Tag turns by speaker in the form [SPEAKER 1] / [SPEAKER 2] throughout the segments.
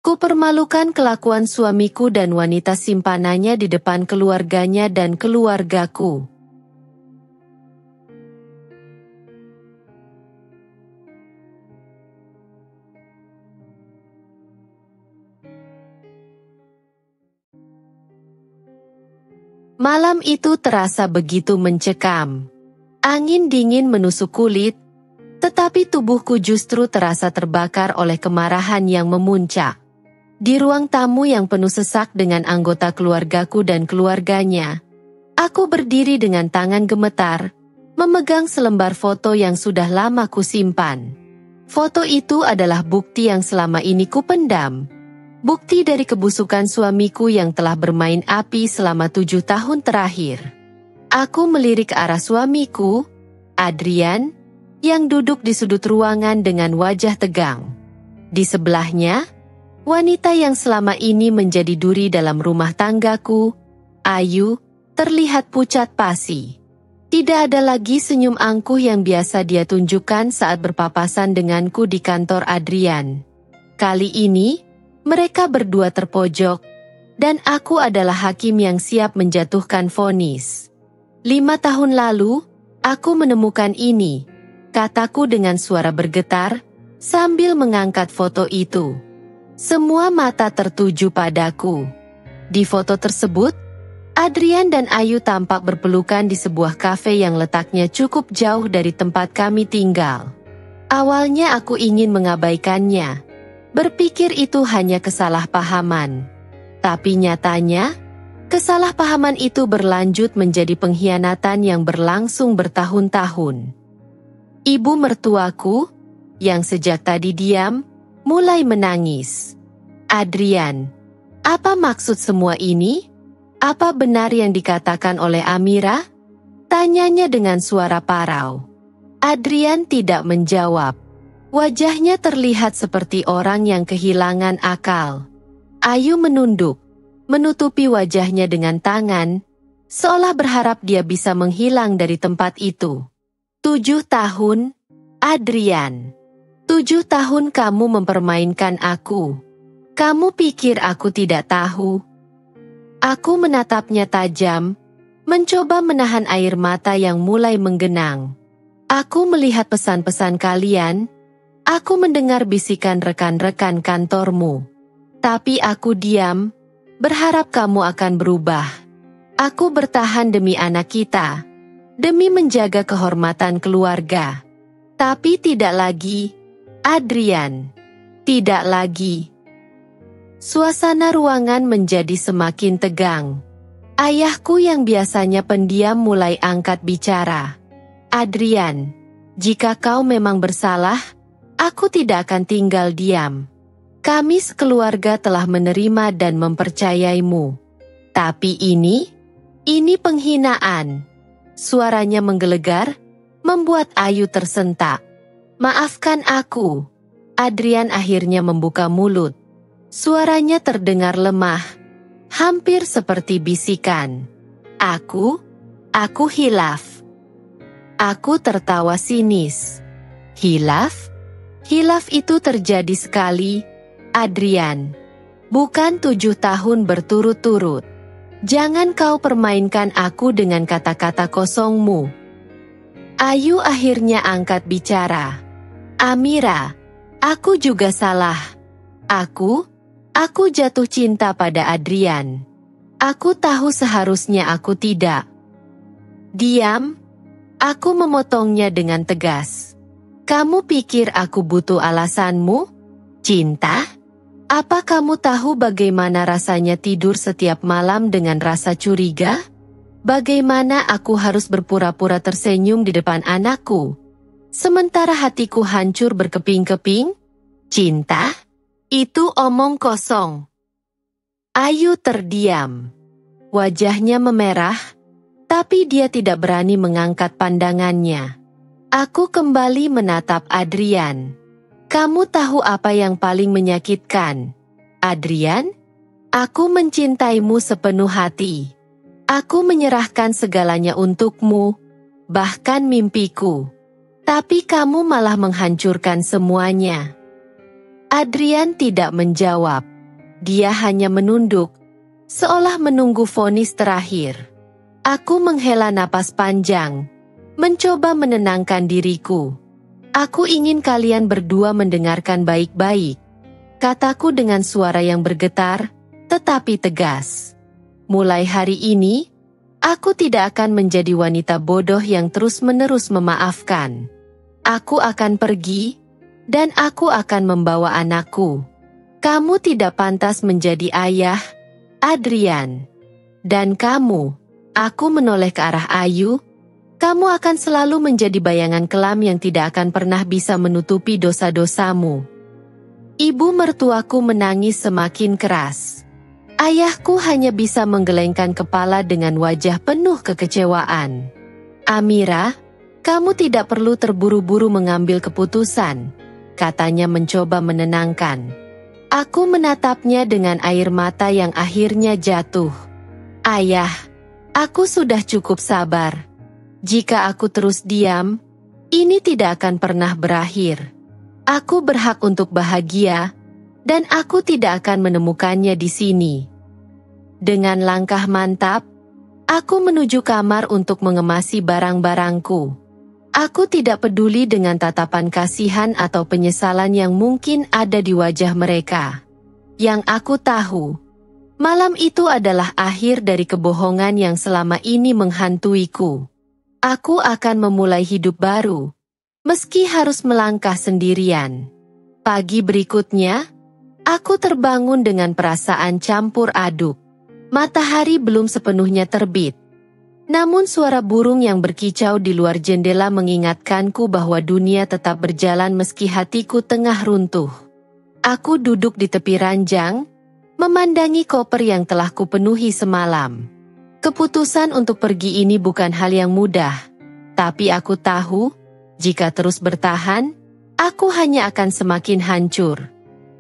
[SPEAKER 1] Kupermalukan kelakuan suamiku dan wanita simpanannya di depan keluarganya dan keluargaku. Malam itu terasa begitu mencekam. Angin dingin menusuk kulit, tetapi tubuhku justru terasa terbakar oleh kemarahan yang memuncak. Di ruang tamu yang penuh sesak dengan anggota keluargaku dan keluarganya, aku berdiri dengan tangan gemetar, memegang selembar foto yang sudah lama kusimpan. Foto itu adalah bukti yang selama ini kupendam. Bukti dari kebusukan suamiku yang telah bermain api selama 7 tahun terakhir. Aku melirik ke arah suamiku, Adrian, yang duduk di sudut ruangan dengan wajah tegang. Di sebelahnya, wanita yang selama ini menjadi duri dalam rumah tanggaku, Ayu, terlihat pucat pasi. Tidak ada lagi senyum angkuh yang biasa dia tunjukkan saat berpapasan denganku di kantor Adrian. Kali ini, mereka berdua terpojok, dan aku adalah hakim yang siap menjatuhkan vonis. 5 tahun lalu, aku menemukan ini, kataku dengan suara bergetar, sambil mengangkat foto itu. Semua mata tertuju padaku. Di foto tersebut, Adrian dan Ayu tampak berpelukan di sebuah kafe yang letaknya cukup jauh dari tempat kami tinggal. Awalnya aku ingin mengabaikannya, berpikir itu hanya kesalahpahaman. Tapi nyatanya, kesalahpahaman itu berlanjut menjadi pengkhianatan yang berlangsung bertahun-tahun. Ibu mertuaku, yang sejak tadi diam, mulai menangis. Adrian, apa maksud semua ini? Apa benar yang dikatakan oleh Amira? Tanyanya dengan suara parau. Adrian tidak menjawab. Wajahnya terlihat seperti orang yang kehilangan akal. Ayu menunduk, menutupi wajahnya dengan tangan, seolah berharap dia bisa menghilang dari tempat itu. 7 tahun, Adrian. 7 tahun kamu mempermainkan aku. Kamu pikir aku tidak tahu? Aku menatapnya tajam, mencoba menahan air mata yang mulai menggenang. Aku melihat pesan-pesan kalian, aku mendengar bisikan rekan-rekan kantormu. Tapi aku diam, berharap kamu akan berubah. Aku bertahan demi anak kita, demi menjaga kehormatan keluarga. Tapi tidak lagi, Adrian. Tidak lagi. Suasana ruangan menjadi semakin tegang. Ayahku yang biasanya pendiam mulai angkat bicara. Adrian, jika kau memang bersalah, aku tidak akan tinggal diam. Kami sekeluarga telah menerima dan mempercayaimu. Tapi ini penghinaan. Suaranya menggelegar, membuat Ayu tersentak. Maafkan aku. Adrian akhirnya membuka mulut. Suaranya terdengar lemah, hampir seperti bisikan. Aku hilaf. Aku tertawa sinis. Hilaf? Hilaf itu terjadi sekali, Adrian. Bukan 7 tahun berturut-turut. Jangan kau permainkan aku dengan kata-kata kosongmu. Ayu akhirnya angkat bicara. Amira, aku juga salah. Aku jatuh cinta pada Adrian. Aku tahu seharusnya aku tidak. Diam. Aku memotongnya dengan tegas. Kamu pikir aku butuh alasanmu? Cinta? Apa kamu tahu bagaimana rasanya tidur setiap malam dengan rasa curiga? Bagaimana aku harus berpura-pura tersenyum di depan anakku, sementara hatiku hancur berkeping-keping? Cinta? Itu omong kosong. Ayu terdiam. Wajahnya memerah, tapi dia tidak berani mengangkat pandangannya. Aku kembali menatap Adrian. Kamu tahu apa yang paling menyakitkan, Adrian? Aku mencintaimu sepenuh hati. Aku menyerahkan segalanya untukmu, bahkan mimpiku. Tapi kamu malah menghancurkan semuanya. Adrian tidak menjawab. Dia hanya menunduk, seolah menunggu vonis terakhir. Aku menghela napas panjang, mencoba menenangkan diriku. Aku ingin kalian berdua mendengarkan baik-baik, kataku dengan suara yang bergetar, tetapi tegas. Mulai hari ini, aku tidak akan menjadi wanita bodoh yang terus-menerus memaafkan. Aku akan pergi, dan aku akan membawa anakku. Kamu tidak pantas menjadi ayah, Adrian. Dan kamu, aku menoleh ke arah Ayu, kamu akan selalu menjadi bayangan kelam yang tidak akan pernah bisa menutupi dosa-dosamu. Ibu mertuaku menangis semakin keras. Ayahku hanya bisa menggelengkan kepala dengan wajah penuh kekecewaan. Amira, kamu tidak perlu terburu-buru mengambil keputusan, katanya mencoba menenangkan. Aku menatapnya dengan air mata yang akhirnya jatuh. Ayah, aku sudah cukup sabar. Jika aku terus diam, ini tidak akan pernah berakhir. Aku berhak untuk bahagia, dan aku tidak akan menemukannya di sini. Dengan langkah mantap, aku menuju kamar untuk mengemasi barang-barangku. Aku tidak peduli dengan tatapan kasihan atau penyesalan yang mungkin ada di wajah mereka. Yang aku tahu, malam itu adalah akhir dari kebohongan yang selama ini menghantuiku. Aku akan memulai hidup baru, meski harus melangkah sendirian. Pagi berikutnya, aku terbangun dengan perasaan campur aduk. Matahari belum sepenuhnya terbit. Namun suara burung yang berkicau di luar jendela mengingatkanku bahwa dunia tetap berjalan meski hatiku tengah runtuh. Aku duduk di tepi ranjang, memandangi koper yang telah kupenuhi semalam. Keputusan untuk pergi ini bukan hal yang mudah, tapi aku tahu, jika terus bertahan, aku hanya akan semakin hancur.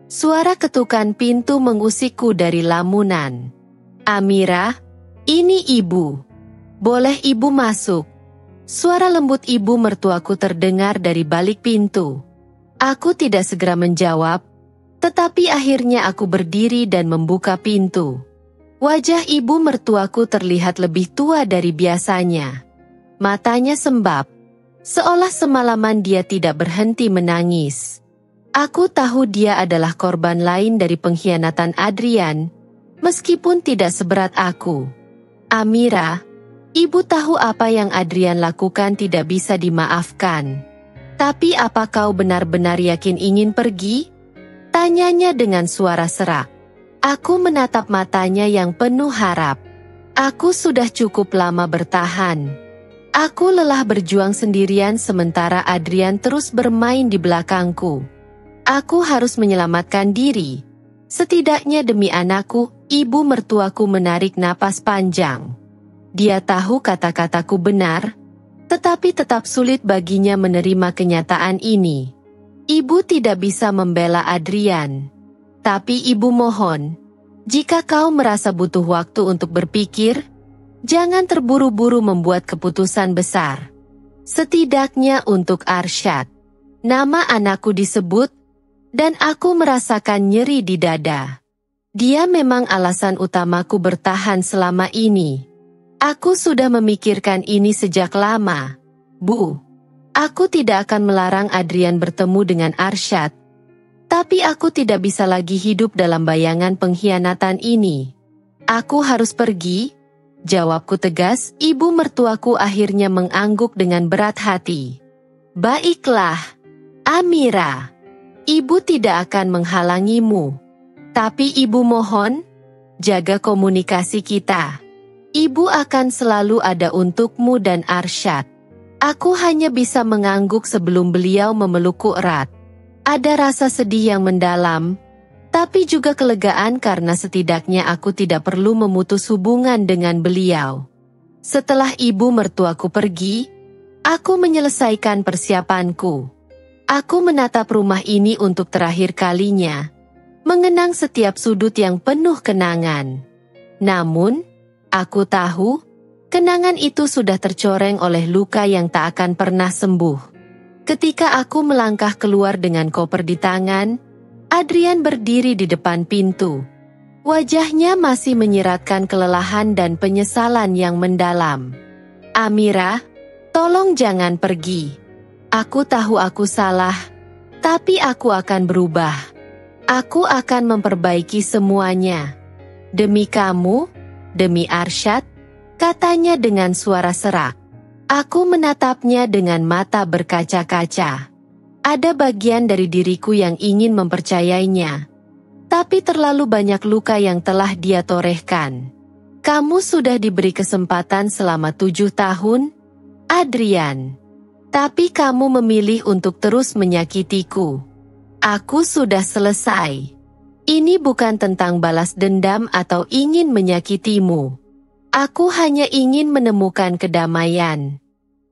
[SPEAKER 1] Suara ketukan pintu mengusikku dari lamunan. Amira, ini ibu. Boleh ibu masuk? Suara lembut ibu mertuaku terdengar dari balik pintu. Aku tidak segera menjawab, tetapi akhirnya aku berdiri dan membuka pintu. Wajah ibu mertuaku terlihat lebih tua dari biasanya. Matanya sembab, seolah semalaman dia tidak berhenti menangis. Aku tahu dia adalah korban lain dari pengkhianatan Adrian, meskipun tidak seberat aku. Amira, ibu tahu apa yang Adrian lakukan tidak bisa dimaafkan. Tapi apa kau benar-benar yakin ingin pergi? Tanyanya dengan suara serak. Aku menatap matanya yang penuh harap. Aku sudah cukup lama bertahan. Aku lelah berjuang sendirian sementara Adrian terus bermain di belakangku. Aku harus menyelamatkan diri. Setidaknya demi anakku, ibu mertuaku menarik napas panjang. Dia tahu kata-kataku benar, tetapi tetap sulit baginya menerima kenyataan ini. Ibu tidak bisa membela Adrian. Tapi ibu mohon, jika kau merasa butuh waktu untuk berpikir, jangan terburu-buru membuat keputusan besar. Setidaknya untuk Arsyad. Nama anakku disebut, dan aku merasakan nyeri di dada. Dia memang alasan utamaku bertahan selama ini. Aku sudah memikirkan ini sejak lama. Bu, aku tidak akan melarang Adrian bertemu dengan Arsyad. Tapi aku tidak bisa lagi hidup dalam bayangan pengkhianatan ini. Aku harus pergi, jawabku tegas. Ibu mertuaku akhirnya mengangguk dengan berat hati. Baiklah, Amira. Ibu tidak akan menghalangimu. Tapi ibu mohon, jaga komunikasi kita. Ibu akan selalu ada untukmu dan Arsyad. Aku hanya bisa mengangguk sebelum beliau memelukku erat. Ada rasa sedih yang mendalam, tapi juga kelegaan karena setidaknya aku tidak perlu memutus hubungan dengan beliau. Setelah ibu mertuaku pergi, aku menyelesaikan persiapanku. Aku menatap rumah ini untuk terakhir kalinya, mengenang setiap sudut yang penuh kenangan. Namun, aku tahu, kenangan itu sudah tercoreng oleh luka yang tak akan pernah sembuh. Ketika aku melangkah keluar dengan koper di tangan, Adrian berdiri di depan pintu. Wajahnya masih menyiratkan kelelahan dan penyesalan yang mendalam. Amira, tolong jangan pergi. Aku tahu aku salah, tapi aku akan berubah. Aku akan memperbaiki semuanya. Demi kamu, demi Arsyad, katanya dengan suara serak. Aku menatapnya dengan mata berkaca-kaca. Ada bagian dari diriku yang ingin mempercayainya, tapi terlalu banyak luka yang telah dia torehkan. Kamu sudah diberi kesempatan selama 7 tahun, Adrian. Tapi kamu memilih untuk terus menyakitiku. Aku sudah selesai. Ini bukan tentang balas dendam atau ingin menyakitimu. Aku hanya ingin menemukan kedamaian.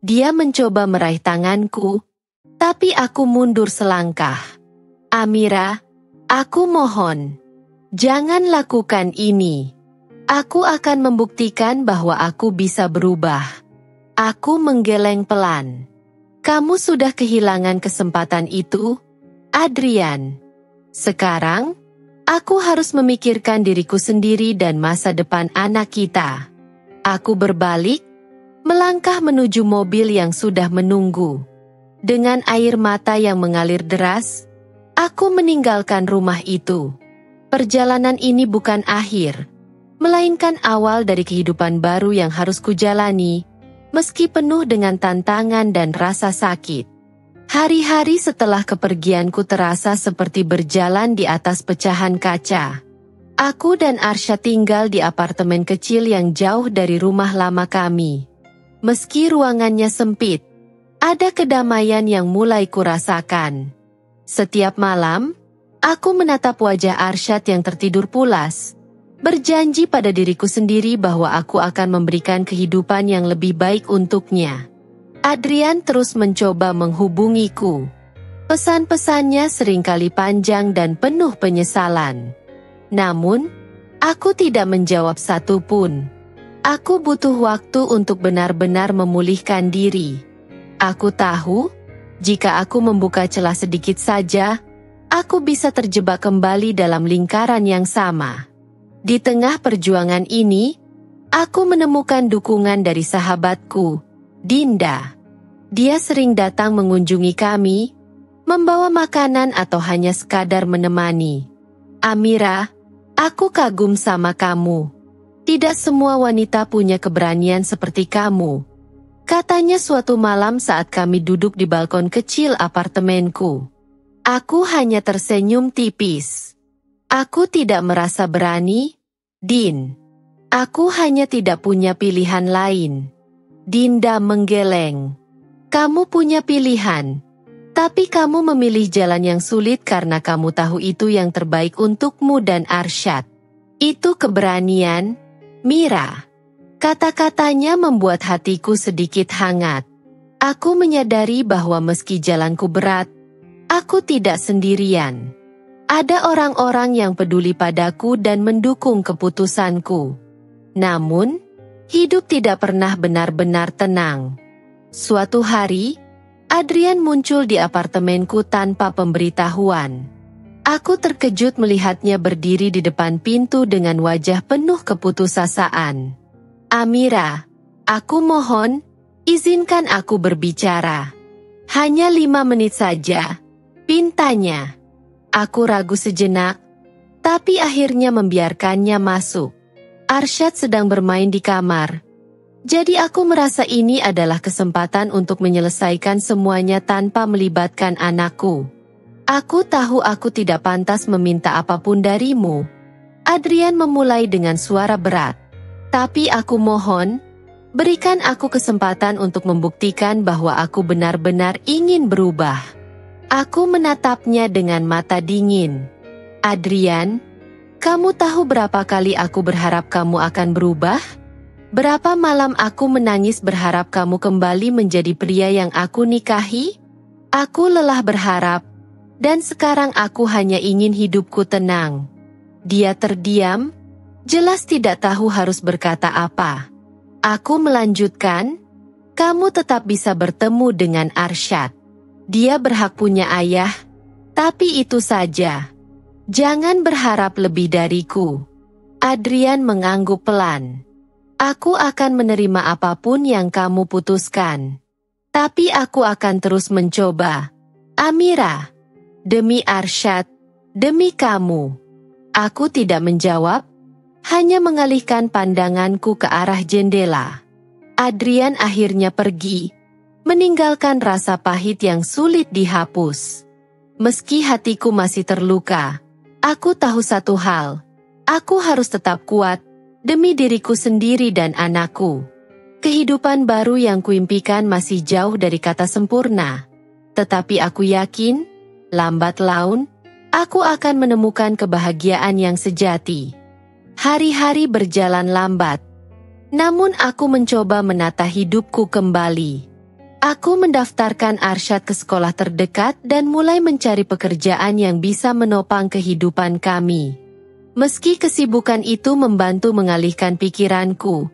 [SPEAKER 1] Dia mencoba meraih tanganku, tapi aku mundur selangkah. Amira, aku mohon, jangan lakukan ini. Aku akan membuktikan bahwa aku bisa berubah. Aku menggeleng pelan. Kamu sudah kehilangan kesempatan itu, Adrian. Sekarang, aku harus memikirkan diriku sendiri dan masa depan anak kita. Aku berbalik, melangkah menuju mobil yang sudah menunggu. Dengan air mata yang mengalir deras, aku meninggalkan rumah itu. Perjalanan ini bukan akhir, melainkan awal dari kehidupan baru yang harus kujalani, meski penuh dengan tantangan dan rasa sakit. Hari-hari setelah kepergianku terasa seperti berjalan di atas pecahan kaca. Aku dan Arsyad tinggal di apartemen kecil yang jauh dari rumah lama kami. Meski ruangannya sempit, ada kedamaian yang mulai kurasakan. Setiap malam, aku menatap wajah Arsyad yang tertidur pulas, berjanji pada diriku sendiri bahwa aku akan memberikan kehidupan yang lebih baik untuknya. Adrian terus mencoba menghubungiku. Pesan-pesannya seringkali panjang dan penuh penyesalan. Namun, aku tidak menjawab satu pun. Aku butuh waktu untuk benar-benar memulihkan diri. Aku tahu, jika aku membuka celah sedikit saja, aku bisa terjebak kembali dalam lingkaran yang sama. Di tengah perjuangan ini, aku menemukan dukungan dari sahabatku, Dinda. Dia sering datang mengunjungi kami, membawa makanan atau hanya sekadar menemani. Amira, aku kagum sama kamu. Tidak semua wanita punya keberanian seperti kamu, katanya suatu malam saat kami duduk di balkon kecil apartemenku. Aku hanya tersenyum tipis. Aku tidak merasa berani, Din. Aku hanya tidak punya pilihan lain. Dinda menggeleng. Kamu punya pilihan, tapi kamu memilih jalan yang sulit karena kamu tahu itu yang terbaik untukmu dan Arsyad. Itu keberanian, Mira. Kata-katanya membuat hatiku sedikit hangat. Aku menyadari bahwa meski jalanku berat, aku tidak sendirian. Ada orang-orang yang peduli padaku dan mendukung keputusanku. Namun, hidup tidak pernah benar-benar tenang. Suatu hari, Adrian muncul di apartemenku tanpa pemberitahuan. Aku terkejut melihatnya berdiri di depan pintu dengan wajah penuh keputusasaan. Amira, aku mohon, izinkan aku berbicara. Hanya 5 menit saja, pintanya. Aku ragu sejenak, tapi akhirnya membiarkannya masuk. Arsyad sedang bermain di kamar. Jadi aku merasa ini adalah kesempatan untuk menyelesaikan semuanya tanpa melibatkan anakku. Aku tahu aku tidak pantas meminta apapun darimu. Adrian memulai dengan suara berat. Tapi aku mohon, berikan aku kesempatan untuk membuktikan bahwa aku benar-benar ingin berubah. Aku menatapnya dengan mata dingin. Adrian, kamu tahu berapa kali aku berharap kamu akan berubah? Berapa malam aku menangis berharap kamu kembali menjadi pria yang aku nikahi? Aku lelah berharap, dan sekarang aku hanya ingin hidupku tenang. Dia terdiam, jelas tidak tahu harus berkata apa. Aku melanjutkan, kamu tetap bisa bertemu dengan Arsyad. Dia berhak punya ayah, tapi itu saja. Jangan berharap lebih dariku. Adrian mengangguk pelan. Aku akan menerima apapun yang kamu putuskan. Tapi aku akan terus mencoba. Amira. Demi Arsyad. Demi kamu. Aku tidak menjawab, hanya mengalihkan pandanganku ke arah jendela. Adrian akhirnya pergi, meninggalkan rasa pahit yang sulit dihapus. Meski hatiku masih terluka, aku tahu satu hal. Aku harus tetap kuat, demi diriku sendiri dan anakku. Kehidupan baru yang kuimpikan masih jauh dari kata sempurna. Tetapi aku yakin, lambat laun, aku akan menemukan kebahagiaan yang sejati. Hari-hari berjalan lambat. Namun aku mencoba menata hidupku kembali. Aku mendaftarkan Arsyad ke sekolah terdekat dan mulai mencari pekerjaan yang bisa menopang kehidupan kami. Meski kesibukan itu membantu mengalihkan pikiranku,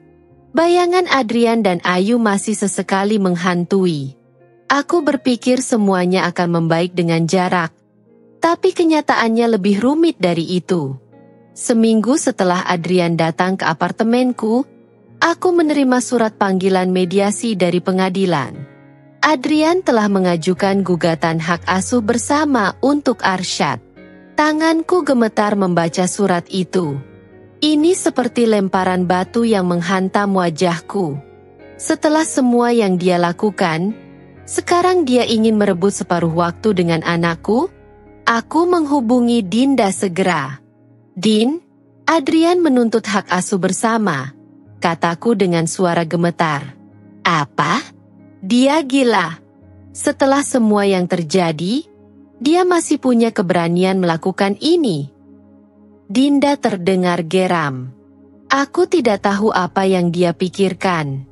[SPEAKER 1] bayangan Adrian dan Ayu masih sesekali menghantui. Aku berpikir semuanya akan membaik dengan jarak, tapi kenyataannya lebih rumit dari itu. Seminggu setelah Adrian datang ke apartemenku, aku menerima surat panggilan mediasi dari pengadilan. Adrian telah mengajukan gugatan hak asuh bersama untuk Arsyad. Tanganku gemetar membaca surat itu. Ini seperti lemparan batu yang menghantam wajahku. Setelah semua yang dia lakukan, sekarang dia ingin merebut separuh waktu dengan anakku. Aku menghubungi Dinda segera. Din, Adrian menuntut hak asuh bersama, kataku dengan suara gemetar. Apa? Dia gila. Setelah semua yang terjadi, dia masih punya keberanian melakukan ini. Dinda terdengar geram. Aku tidak tahu apa yang dia pikirkan.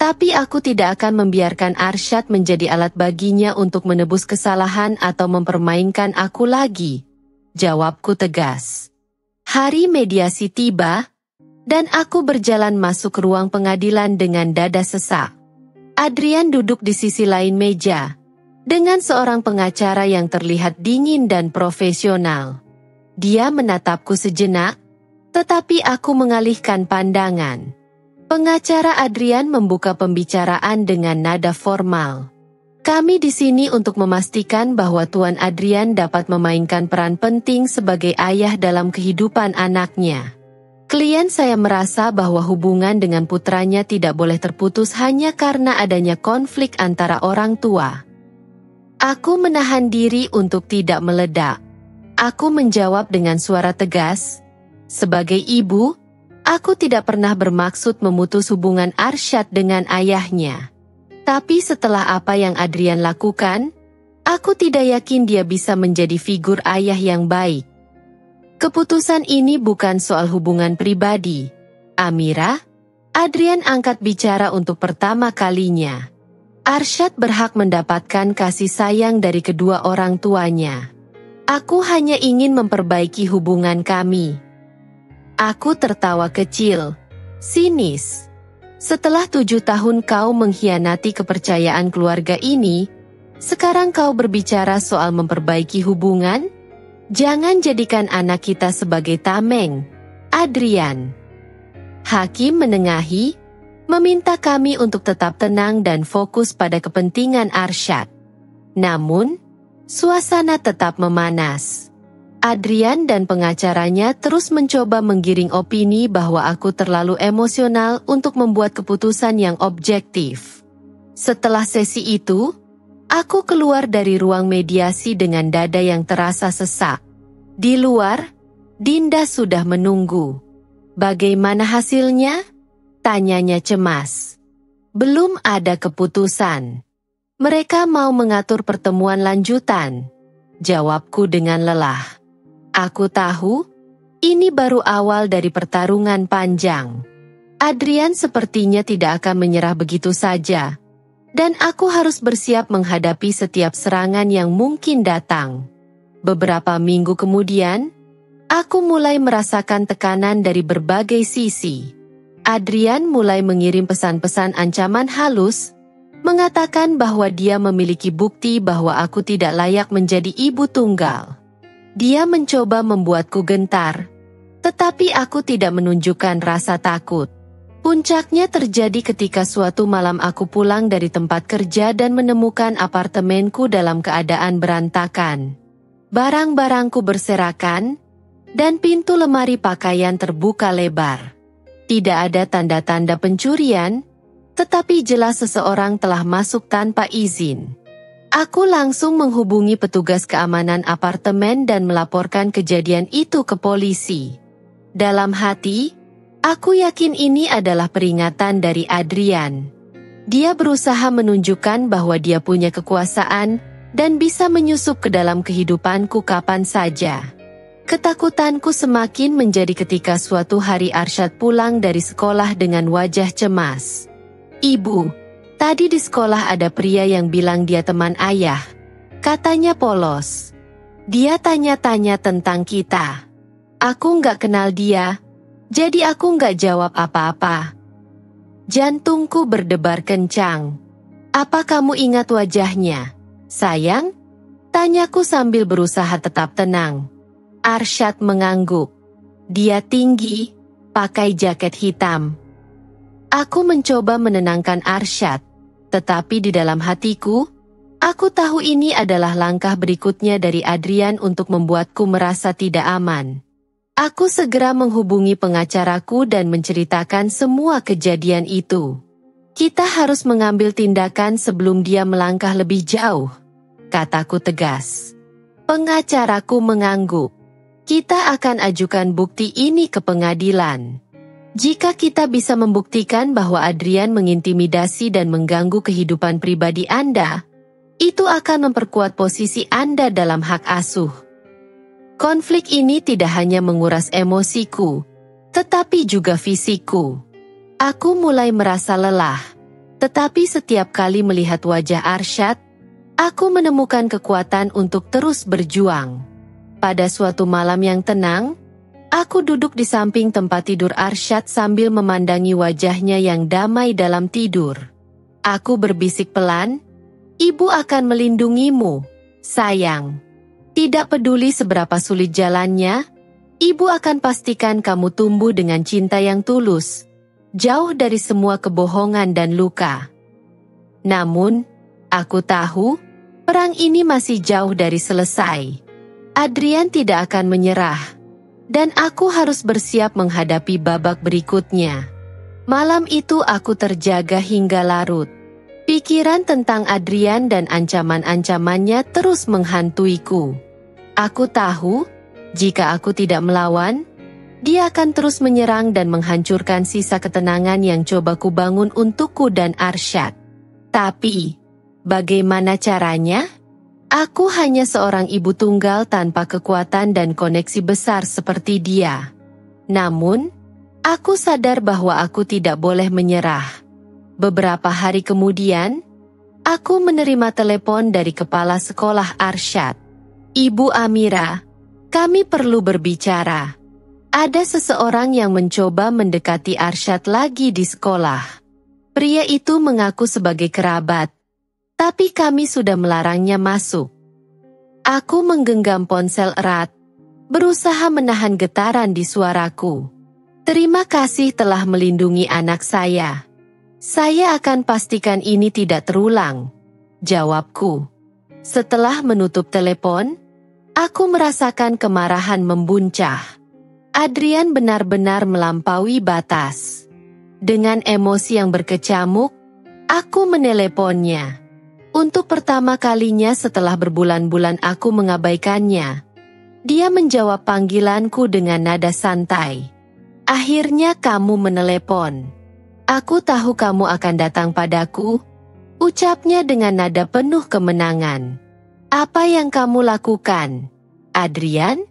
[SPEAKER 1] Tapi aku tidak akan membiarkan Arsyad menjadi alat baginya untuk menebus kesalahan atau mempermainkan aku lagi. Jawabku tegas. Hari mediasi tiba, dan aku berjalan masuk ke ruang pengadilan dengan dada sesak. Adrian duduk di sisi lain meja, dengan seorang pengacara yang terlihat dingin dan profesional. Dia menatapku sejenak, tetapi aku mengalihkan pandangan. Pengacara Adrian membuka pembicaraan dengan nada formal. Kami di sini untuk memastikan bahwa Tuan Adrian dapat memainkan peran penting sebagai ayah dalam kehidupan anaknya. Klien saya merasa bahwa hubungan dengan putranya tidak boleh terputus hanya karena adanya konflik antara orang tua. Aku menahan diri untuk tidak meledak. Aku menjawab dengan suara tegas, sebagai ibu, aku tidak pernah bermaksud memutus hubungan Arsyad dengan ayahnya. Tapi setelah apa yang Adrian lakukan, aku tidak yakin dia bisa menjadi figur ayah yang baik. Keputusan ini bukan soal hubungan pribadi. Amira, Adrian angkat bicara untuk pertama kalinya. Arsyad berhak mendapatkan kasih sayang dari kedua orang tuanya. Aku hanya ingin memperbaiki hubungan kami. Aku tertawa kecil, sinis. Setelah 7 tahun kau mengkhianati kepercayaan keluarga ini, sekarang kau berbicara soal memperbaiki hubungan? Jangan jadikan anak kita sebagai tameng, Adrian. Hakim menengahi, meminta kami untuk tetap tenang dan fokus pada kepentingan Arsyad. Namun, suasana tetap memanas. Adrian dan pengacaranya terus mencoba menggiring opini bahwa aku terlalu emosional untuk membuat keputusan yang objektif. Setelah sesi itu, aku keluar dari ruang mediasi dengan dada yang terasa sesak. Di luar, Dinda sudah menunggu. Bagaimana hasilnya? Tanyanya cemas. Belum ada keputusan. Mereka mau mengatur pertemuan lanjutan. Jawabku dengan lelah. Aku tahu, ini baru awal dari pertarungan panjang. Adrian sepertinya tidak akan menyerah begitu saja. Dan aku harus bersiap menghadapi setiap serangan yang mungkin datang. Beberapa minggu kemudian, aku mulai merasakan tekanan dari berbagai sisi. Adrian mulai mengirim pesan-pesan ancaman halus, mengatakan bahwa dia memiliki bukti bahwa aku tidak layak menjadi ibu tunggal. Dia mencoba membuatku gentar, Tetapi aku tidak menunjukkan rasa takut. Puncaknya terjadi ketika suatu malam aku pulang dari tempat kerja dan menemukan apartemenku dalam keadaan berantakan. Barang-barangku berserakan, dan pintu lemari pakaian terbuka lebar. Tidak ada tanda-tanda pencurian, tetapi jelas seseorang telah masuk tanpa izin. Aku langsung menghubungi petugas keamanan apartemen dan melaporkan kejadian itu ke polisi. Dalam hati, aku yakin ini adalah peringatan dari Adrian. Dia berusaha menunjukkan bahwa dia punya kekuasaan dan bisa menyusup ke dalam kehidupanku kapan saja. Ketakutanku semakin menjadi ketika suatu hari Arsyad pulang dari sekolah dengan wajah cemas. "Ibu, tadi di sekolah ada pria yang bilang dia teman ayah. Katanya polos. Dia tanya-tanya tentang kita. Aku nggak kenal dia. Jadi aku nggak jawab apa-apa." Jantungku berdebar kencang. "Apa kamu ingat wajahnya, sayang?" Tanyaku sambil berusaha tetap tenang. Arsyad mengangguk. Dia tinggi, pakai jaket hitam. Aku mencoba menenangkan Arsyad, tetapi di dalam hatiku, aku tahu ini adalah langkah berikutnya dari Adrian untuk membuatku merasa tidak aman. Aku segera menghubungi pengacaraku dan menceritakan semua kejadian itu. "Kita harus mengambil tindakan sebelum dia melangkah lebih jauh," kataku tegas. Pengacaraku mengangguk. "Kita akan ajukan bukti ini ke pengadilan. Jika kita bisa membuktikan bahwa Adrian mengintimidasi dan mengganggu kehidupan pribadi Anda, itu akan memperkuat posisi Anda dalam hak asuh. Konflik ini tidak hanya menguras emosiku, tetapi juga fisikku. Aku mulai merasa lelah, tetapi setiap kali melihat wajah Arsyad, aku menemukan kekuatan untuk terus berjuang. Pada suatu malam yang tenang, aku duduk di samping tempat tidur Arsyad sambil memandangi wajahnya yang damai dalam tidur. Aku berbisik pelan, "Ibu akan melindungimu, sayang. Tidak peduli seberapa sulit jalannya, Ibu akan pastikan kamu tumbuh dengan cinta yang tulus, jauh dari semua kebohongan dan luka." Namun, aku tahu, perang ini masih jauh dari selesai. Adrian tidak akan menyerah, dan aku harus bersiap menghadapi babak berikutnya. Malam itu aku terjaga hingga larut. Pikiran tentang Adrian dan ancaman-ancamannya terus menghantuiku. Aku tahu, jika aku tidak melawan, dia akan terus menyerang dan menghancurkan sisa ketenangan yang coba kubangun untukku dan Arsyad. Tapi, bagaimana caranya? Aku hanya seorang ibu tunggal tanpa kekuatan dan koneksi besar seperti dia. Namun, aku sadar bahwa aku tidak boleh menyerah. Beberapa hari kemudian, aku menerima telepon dari kepala sekolah Arsyad. "Ibu Amira, kami perlu berbicara. Ada seseorang yang mencoba mendekati Arsyad lagi di sekolah. Pria itu mengaku sebagai kerabat, tapi kami sudah melarangnya masuk." Aku menggenggam ponsel erat, berusaha menahan getaran di suaraku. "Terima kasih telah melindungi anak saya. Saya akan pastikan ini tidak terulang," jawabku. Setelah menutup telepon, aku merasakan kemarahan membuncah. Adrian benar-benar melampaui batas. Dengan emosi yang berkecamuk, aku meneleponnya. Untuk pertama kalinya setelah berbulan-bulan aku mengabaikannya, dia menjawab panggilanku dengan nada santai. "Akhirnya kamu menelepon. Aku tahu kamu akan datang padaku," ucapnya dengan nada penuh kemenangan. "Apa yang kamu lakukan, Adrian?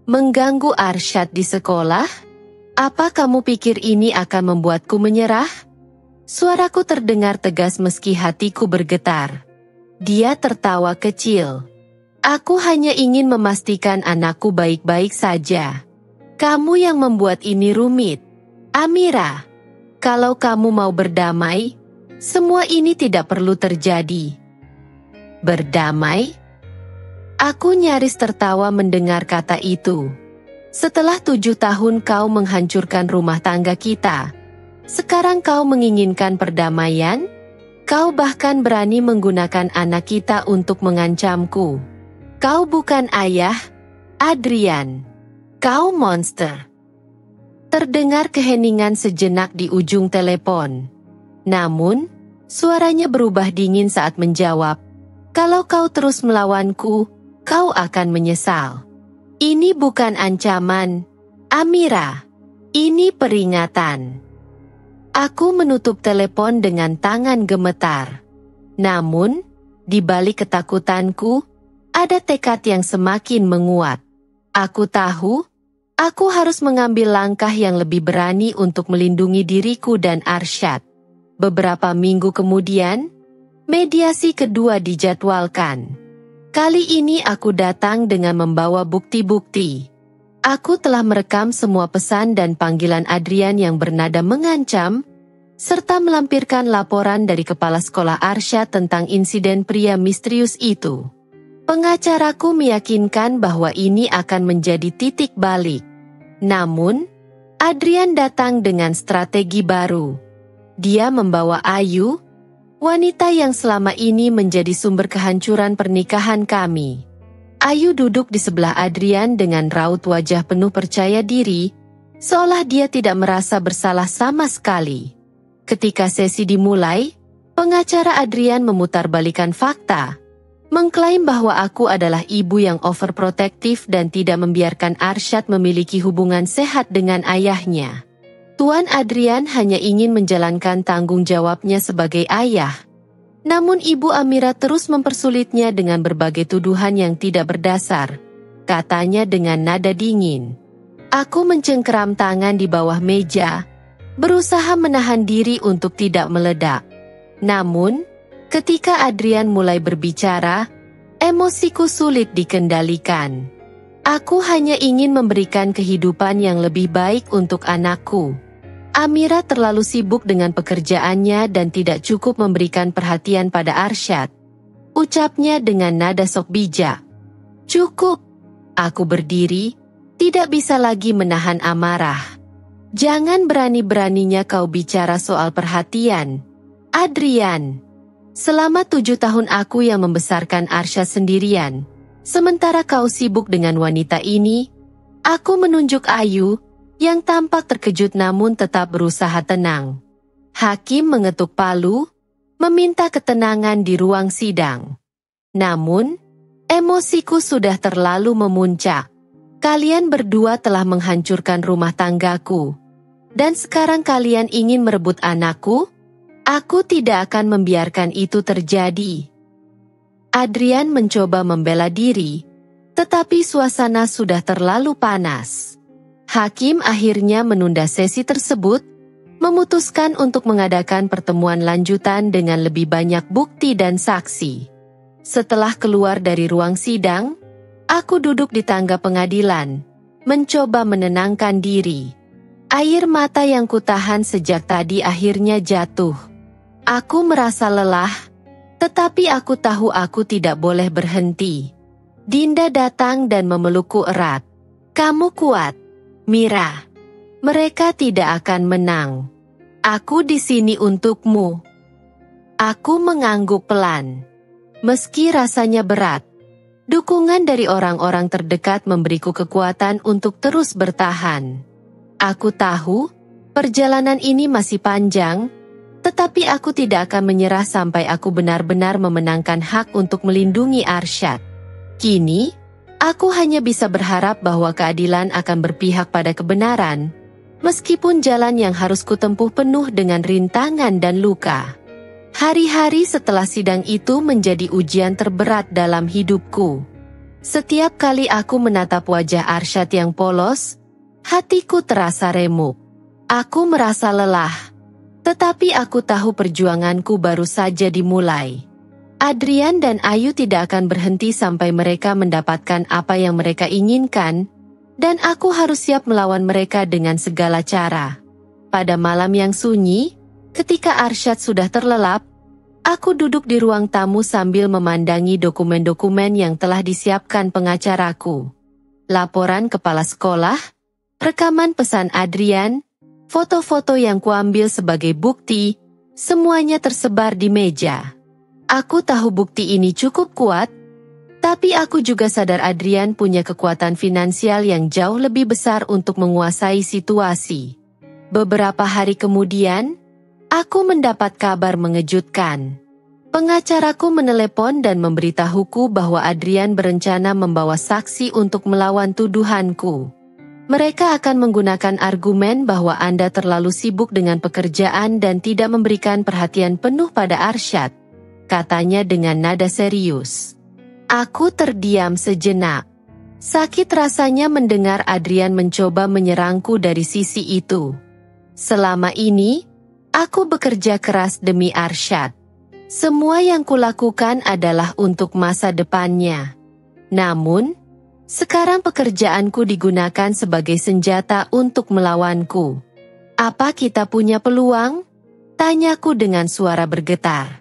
[SPEAKER 1] Mengganggu Arsyad di sekolah? Apa kamu pikir ini akan membuatku menyerah?" Suaraku terdengar tegas meski hatiku bergetar. Dia tertawa kecil. "Aku hanya ingin memastikan anakku baik-baik saja. Kamu yang membuat ini rumit, Amira. Kalau kamu mau berdamai, semua ini tidak perlu terjadi." "Berdamai?" Aku nyaris tertawa mendengar kata itu. Setelah 7 tahun kau menghancurkan rumah tangga kita. Sekarang kau menginginkan perdamaian? Kau bahkan berani menggunakan anak kita untuk mengancamku. Kau bukan ayah, Adrian. Kau monster. Terdengar keheningan sejenak di ujung telepon. Namun, suaranya berubah dingin saat menjawab, "Kalau kau terus melawanku, kau akan menyesal." Ini bukan ancaman, Amira. Ini peringatan. Aku menutup telepon dengan tangan gemetar. Namun, di balik ketakutanku, ada tekad yang semakin menguat. Aku tahu, aku harus mengambil langkah yang lebih berani untuk melindungi diriku dan Arsyad. Beberapa minggu kemudian, mediasi kedua dijadwalkan. Kali ini aku datang dengan membawa bukti-bukti. Aku telah merekam semua pesan dan panggilan Adrian yang bernada mengancam, serta melampirkan laporan dari kepala sekolah Arsyad tentang insiden pria misterius itu. Pengacaraku meyakinkan bahwa ini akan menjadi titik balik. Namun, Adrian datang dengan strategi baru. Dia membawa Ayu, wanita yang selama ini menjadi sumber kehancuran pernikahan kami. Ayu duduk di sebelah Adrian dengan raut wajah penuh percaya diri, seolah dia tidak merasa bersalah sama sekali. Ketika sesi dimulai, pengacara Adrian memutarbalikkan fakta, mengklaim bahwa aku adalah ibu yang overprotektif dan tidak membiarkan Arsyad memiliki hubungan sehat dengan ayahnya. Tuan Adrian hanya ingin menjalankan tanggung jawabnya sebagai ayah. Namun Ibu Amira terus mempersulitnya dengan berbagai tuduhan yang tidak berdasar, katanya dengan nada dingin. Aku mencengkeram tangan di bawah meja, berusaha menahan diri untuk tidak meledak. Namun, ketika Adrian mulai berbicara, emosiku sulit dikendalikan. Aku hanya ingin memberikan kehidupan yang lebih baik untuk anakku. Amira terlalu sibuk dengan pekerjaannya dan tidak cukup memberikan perhatian pada Arsyad. Ucapnya dengan nada sok bijak. Cukup. Aku berdiri, tidak bisa lagi menahan amarah. Jangan berani-beraninya kau bicara soal perhatian, Adrian. Selama 7 tahun aku yang membesarkan Arsyad sendirian. Sementara kau sibuk dengan wanita ini, aku menunjuk Ayu, yang tampak terkejut namun tetap berusaha tenang. Hakim mengetuk palu, meminta ketenangan di ruang sidang. Namun, emosiku sudah terlalu memuncak. Kalian berdua telah menghancurkan rumah tanggaku. Dan sekarang kalian ingin merebut anakku? Aku tidak akan membiarkan itu terjadi. Adrian mencoba membela diri, tetapi suasana sudah terlalu panas. Hakim akhirnya menunda sesi tersebut, memutuskan untuk mengadakan pertemuan lanjutan dengan lebih banyak bukti dan saksi. Setelah keluar dari ruang sidang, aku duduk di tangga pengadilan, mencoba menenangkan diri. Air mata yang kutahan sejak tadi akhirnya jatuh. Aku merasa lelah, tetapi aku tahu aku tidak boleh berhenti. Dinda datang dan memelukku erat. Kamu kuat, Mira. Mereka tidak akan menang. Aku di sini untukmu. Aku mengangguk pelan. Meski rasanya berat, dukungan dari orang-orang terdekat memberiku kekuatan untuk terus bertahan. Aku tahu, perjalanan ini masih panjang, tetapi aku tidak akan menyerah sampai aku benar-benar memenangkan hak untuk melindungi Arsyad. Kini, aku hanya bisa berharap bahwa keadilan akan berpihak pada kebenaran, meskipun jalan yang harus kutempuh penuh dengan rintangan dan luka. Hari-hari setelah sidang itu menjadi ujian terberat dalam hidupku. Setiap kali aku menatap wajah Arsyad yang polos, hatiku terasa remuk. Aku merasa lelah, tetapi aku tahu perjuanganku baru saja dimulai. Adrian dan Ayu tidak akan berhenti sampai mereka mendapatkan apa yang mereka inginkan, dan aku harus siap melawan mereka dengan segala cara. Pada malam yang sunyi, ketika Arsyad sudah terlelap, aku duduk di ruang tamu sambil memandangi dokumen-dokumen yang telah disiapkan pengacaraku. laporan kepala sekolah, rekaman pesan Adrian, foto-foto yang kuambil sebagai bukti, semuanya tersebar di meja. Aku tahu bukti ini cukup kuat, tapi aku juga sadar Adrian punya kekuatan finansial yang jauh lebih besar untuk menguasai situasi. Beberapa hari kemudian, aku mendapat kabar mengejutkan. Pengacaraku menelepon dan memberitahuku bahwa Adrian berencana membawa saksi untuk melawan tuduhanku. Mereka akan menggunakan argumen bahwa Anda terlalu sibuk dengan pekerjaan dan tidak memberikan perhatian penuh pada Arsyad, katanya dengan nada serius. Aku terdiam sejenak. Sakit rasanya mendengar Adrian mencoba menyerangku dari sisi itu. Selama ini, aku bekerja keras demi Arsyad. Semua yang kulakukan adalah untuk masa depannya. Namun, sekarang pekerjaanku digunakan sebagai senjata untuk melawanku. Apa kita punya peluang? Tanyaku dengan suara bergetar.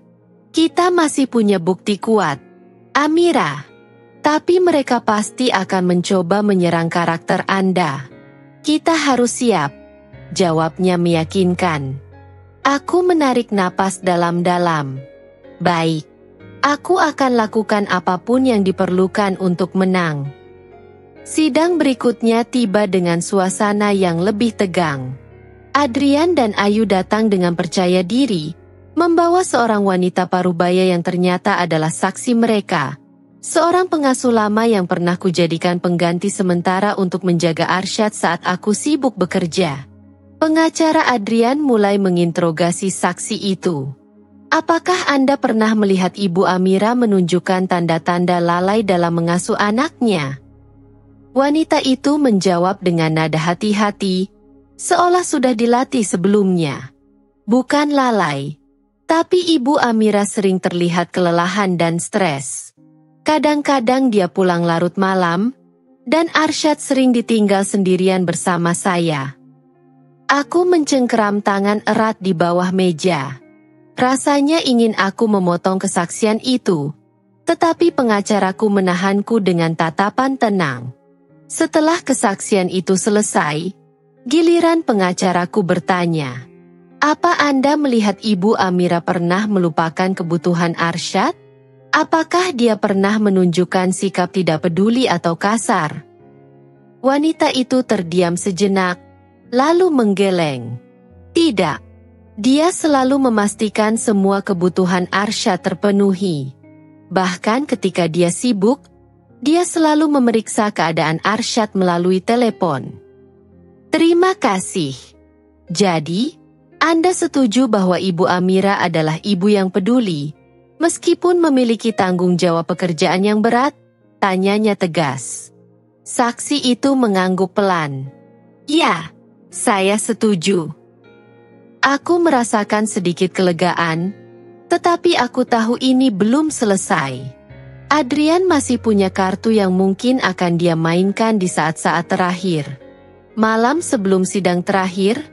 [SPEAKER 1] Kita masih punya bukti kuat, Amira. Tapi mereka pasti akan mencoba menyerang karakter Anda. Kita harus siap, jawabnya meyakinkan. Aku menarik napas dalam-dalam. Baik, aku akan lakukan apapun yang diperlukan untuk menang. Sidang berikutnya tiba dengan suasana yang lebih tegang. Adrian dan Ayu datang dengan percaya diri, membawa seorang wanita parubaya yang ternyata adalah saksi mereka. Seorang pengasuh lama yang pernah kujadikan pengganti sementara untuk menjaga Arsyad saat aku sibuk bekerja. Pengacara Adrian mulai menginterogasi saksi itu. Apakah Anda pernah melihat Ibu Amira menunjukkan tanda-tanda lalai dalam mengasuh anaknya? Wanita itu menjawab dengan nada hati-hati, seolah sudah dilatih sebelumnya. Bukan lalai, tapi Ibu Amira sering terlihat kelelahan dan stres. Kadang-kadang dia pulang larut malam, dan Arsyad sering ditinggal sendirian bersama saya. Aku mencengkeram tangan erat di bawah meja. Rasanya ingin aku memotong kesaksian itu, tetapi pengacaraku menahanku dengan tatapan tenang. Setelah kesaksian itu selesai, giliran pengacaraku bertanya, "Apa Anda melihat Ibu Amira pernah melupakan kebutuhan Arsyad? Apakah dia pernah menunjukkan sikap tidak peduli atau kasar?" Wanita itu terdiam sejenak, lalu menggeleng. Tidak. Dia selalu memastikan semua kebutuhan Arsyad terpenuhi. Bahkan ketika dia sibuk, dia selalu memeriksa keadaan Arsyad melalui telepon. Terima kasih. Jadi, Anda setuju bahwa Ibu Amira adalah ibu yang peduli, meskipun memiliki tanggung jawab pekerjaan yang berat? Tanyanya tegas. Saksi itu mengangguk pelan. Ya, saya setuju. Aku merasakan sedikit kelegaan, tetapi aku tahu ini belum selesai. Adrian masih punya kartu yang mungkin akan dia mainkan di saat-saat terakhir. Malam sebelum sidang terakhir,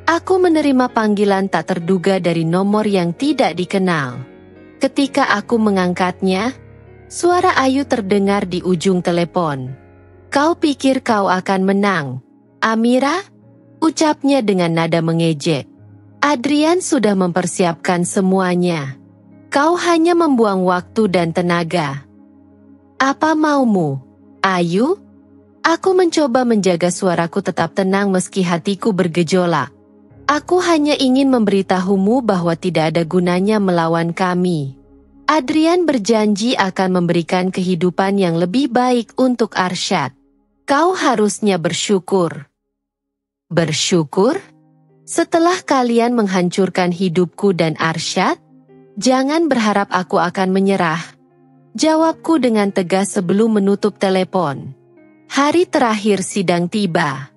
[SPEAKER 1] aku menerima panggilan tak terduga dari nomor yang tidak dikenal. Ketika aku mengangkatnya, suara Ayu terdengar di ujung telepon. "Kau pikir kau akan menang, Amira?" ucapnya dengan nada mengejek. Adrian sudah mempersiapkan semuanya. Kau hanya membuang waktu dan tenaga. Apa maumu, Ayu? Aku mencoba menjaga suaraku tetap tenang meski hatiku bergejolak. Aku hanya ingin memberitahumu bahwa tidak ada gunanya melawan kami. Adrian berjanji akan memberikan kehidupan yang lebih baik untuk Arsyad. Kau harusnya bersyukur. Bersyukur? Setelah kalian menghancurkan hidupku dan Arsyad, jangan berharap aku akan menyerah. Jawabku dengan tegas sebelum menutup telepon. Hari terakhir sidang tiba.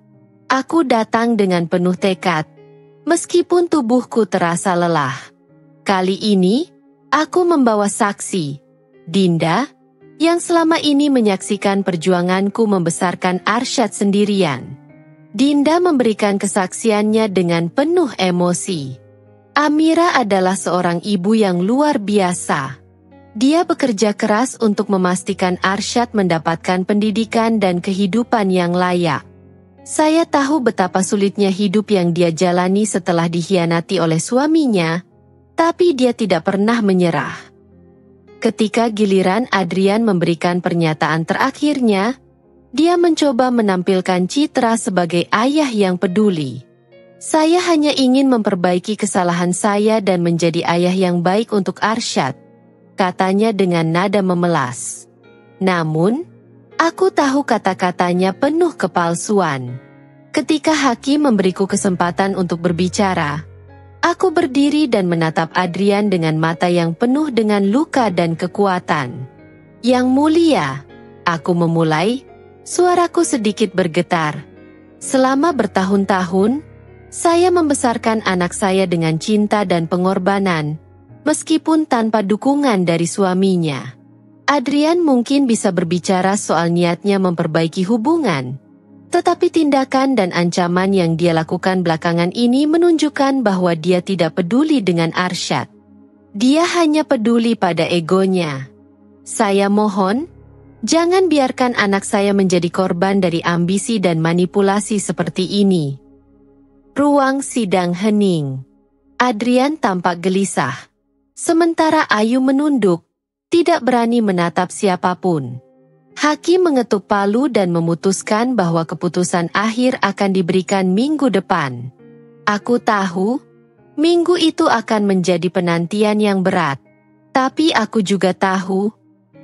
[SPEAKER 1] Aku datang dengan penuh tekad, meskipun tubuhku terasa lelah. Kali ini, aku membawa saksi, Dinda, yang selama ini menyaksikan perjuanganku membesarkan Arsyad sendirian. Dinda memberikan kesaksiannya dengan penuh emosi. Amira adalah seorang ibu yang luar biasa. Dia bekerja keras untuk memastikan Arsyad mendapatkan pendidikan dan kehidupan yang layak. Saya tahu betapa sulitnya hidup yang dia jalani setelah dikhianati oleh suaminya, tapi dia tidak pernah menyerah. Ketika giliran Adrian memberikan pernyataan terakhirnya, dia mencoba menampilkan citra sebagai ayah yang peduli. Saya hanya ingin memperbaiki kesalahan saya dan menjadi ayah yang baik untuk Arsyad, katanya dengan nada memelas. Namun, aku tahu kata-katanya penuh kepalsuan. Ketika hakim memberiku kesempatan untuk berbicara, aku berdiri dan menatap Adrian dengan mata yang penuh dengan luka dan kekuatan. Yang mulia, aku memulai, suaraku sedikit bergetar. Selama bertahun-tahun, saya membesarkan anak saya dengan cinta dan pengorbanan, meskipun tanpa dukungan dari suaminya. Adrian mungkin bisa berbicara soal niatnya memperbaiki hubungan, tetapi tindakan dan ancaman yang dia lakukan belakangan ini menunjukkan bahwa dia tidak peduli dengan Arsyad. Dia hanya peduli pada egonya. Saya mohon, jangan biarkan anak saya menjadi korban dari ambisi dan manipulasi seperti ini. Ruang sidang hening. Adrian tampak gelisah. Sementara Ayu menunduk, tidak berani menatap siapapun. Hakim mengetuk palu dan memutuskan bahwa keputusan akhir akan diberikan minggu depan. Aku tahu, minggu itu akan menjadi penantian yang berat. Tapi aku juga tahu,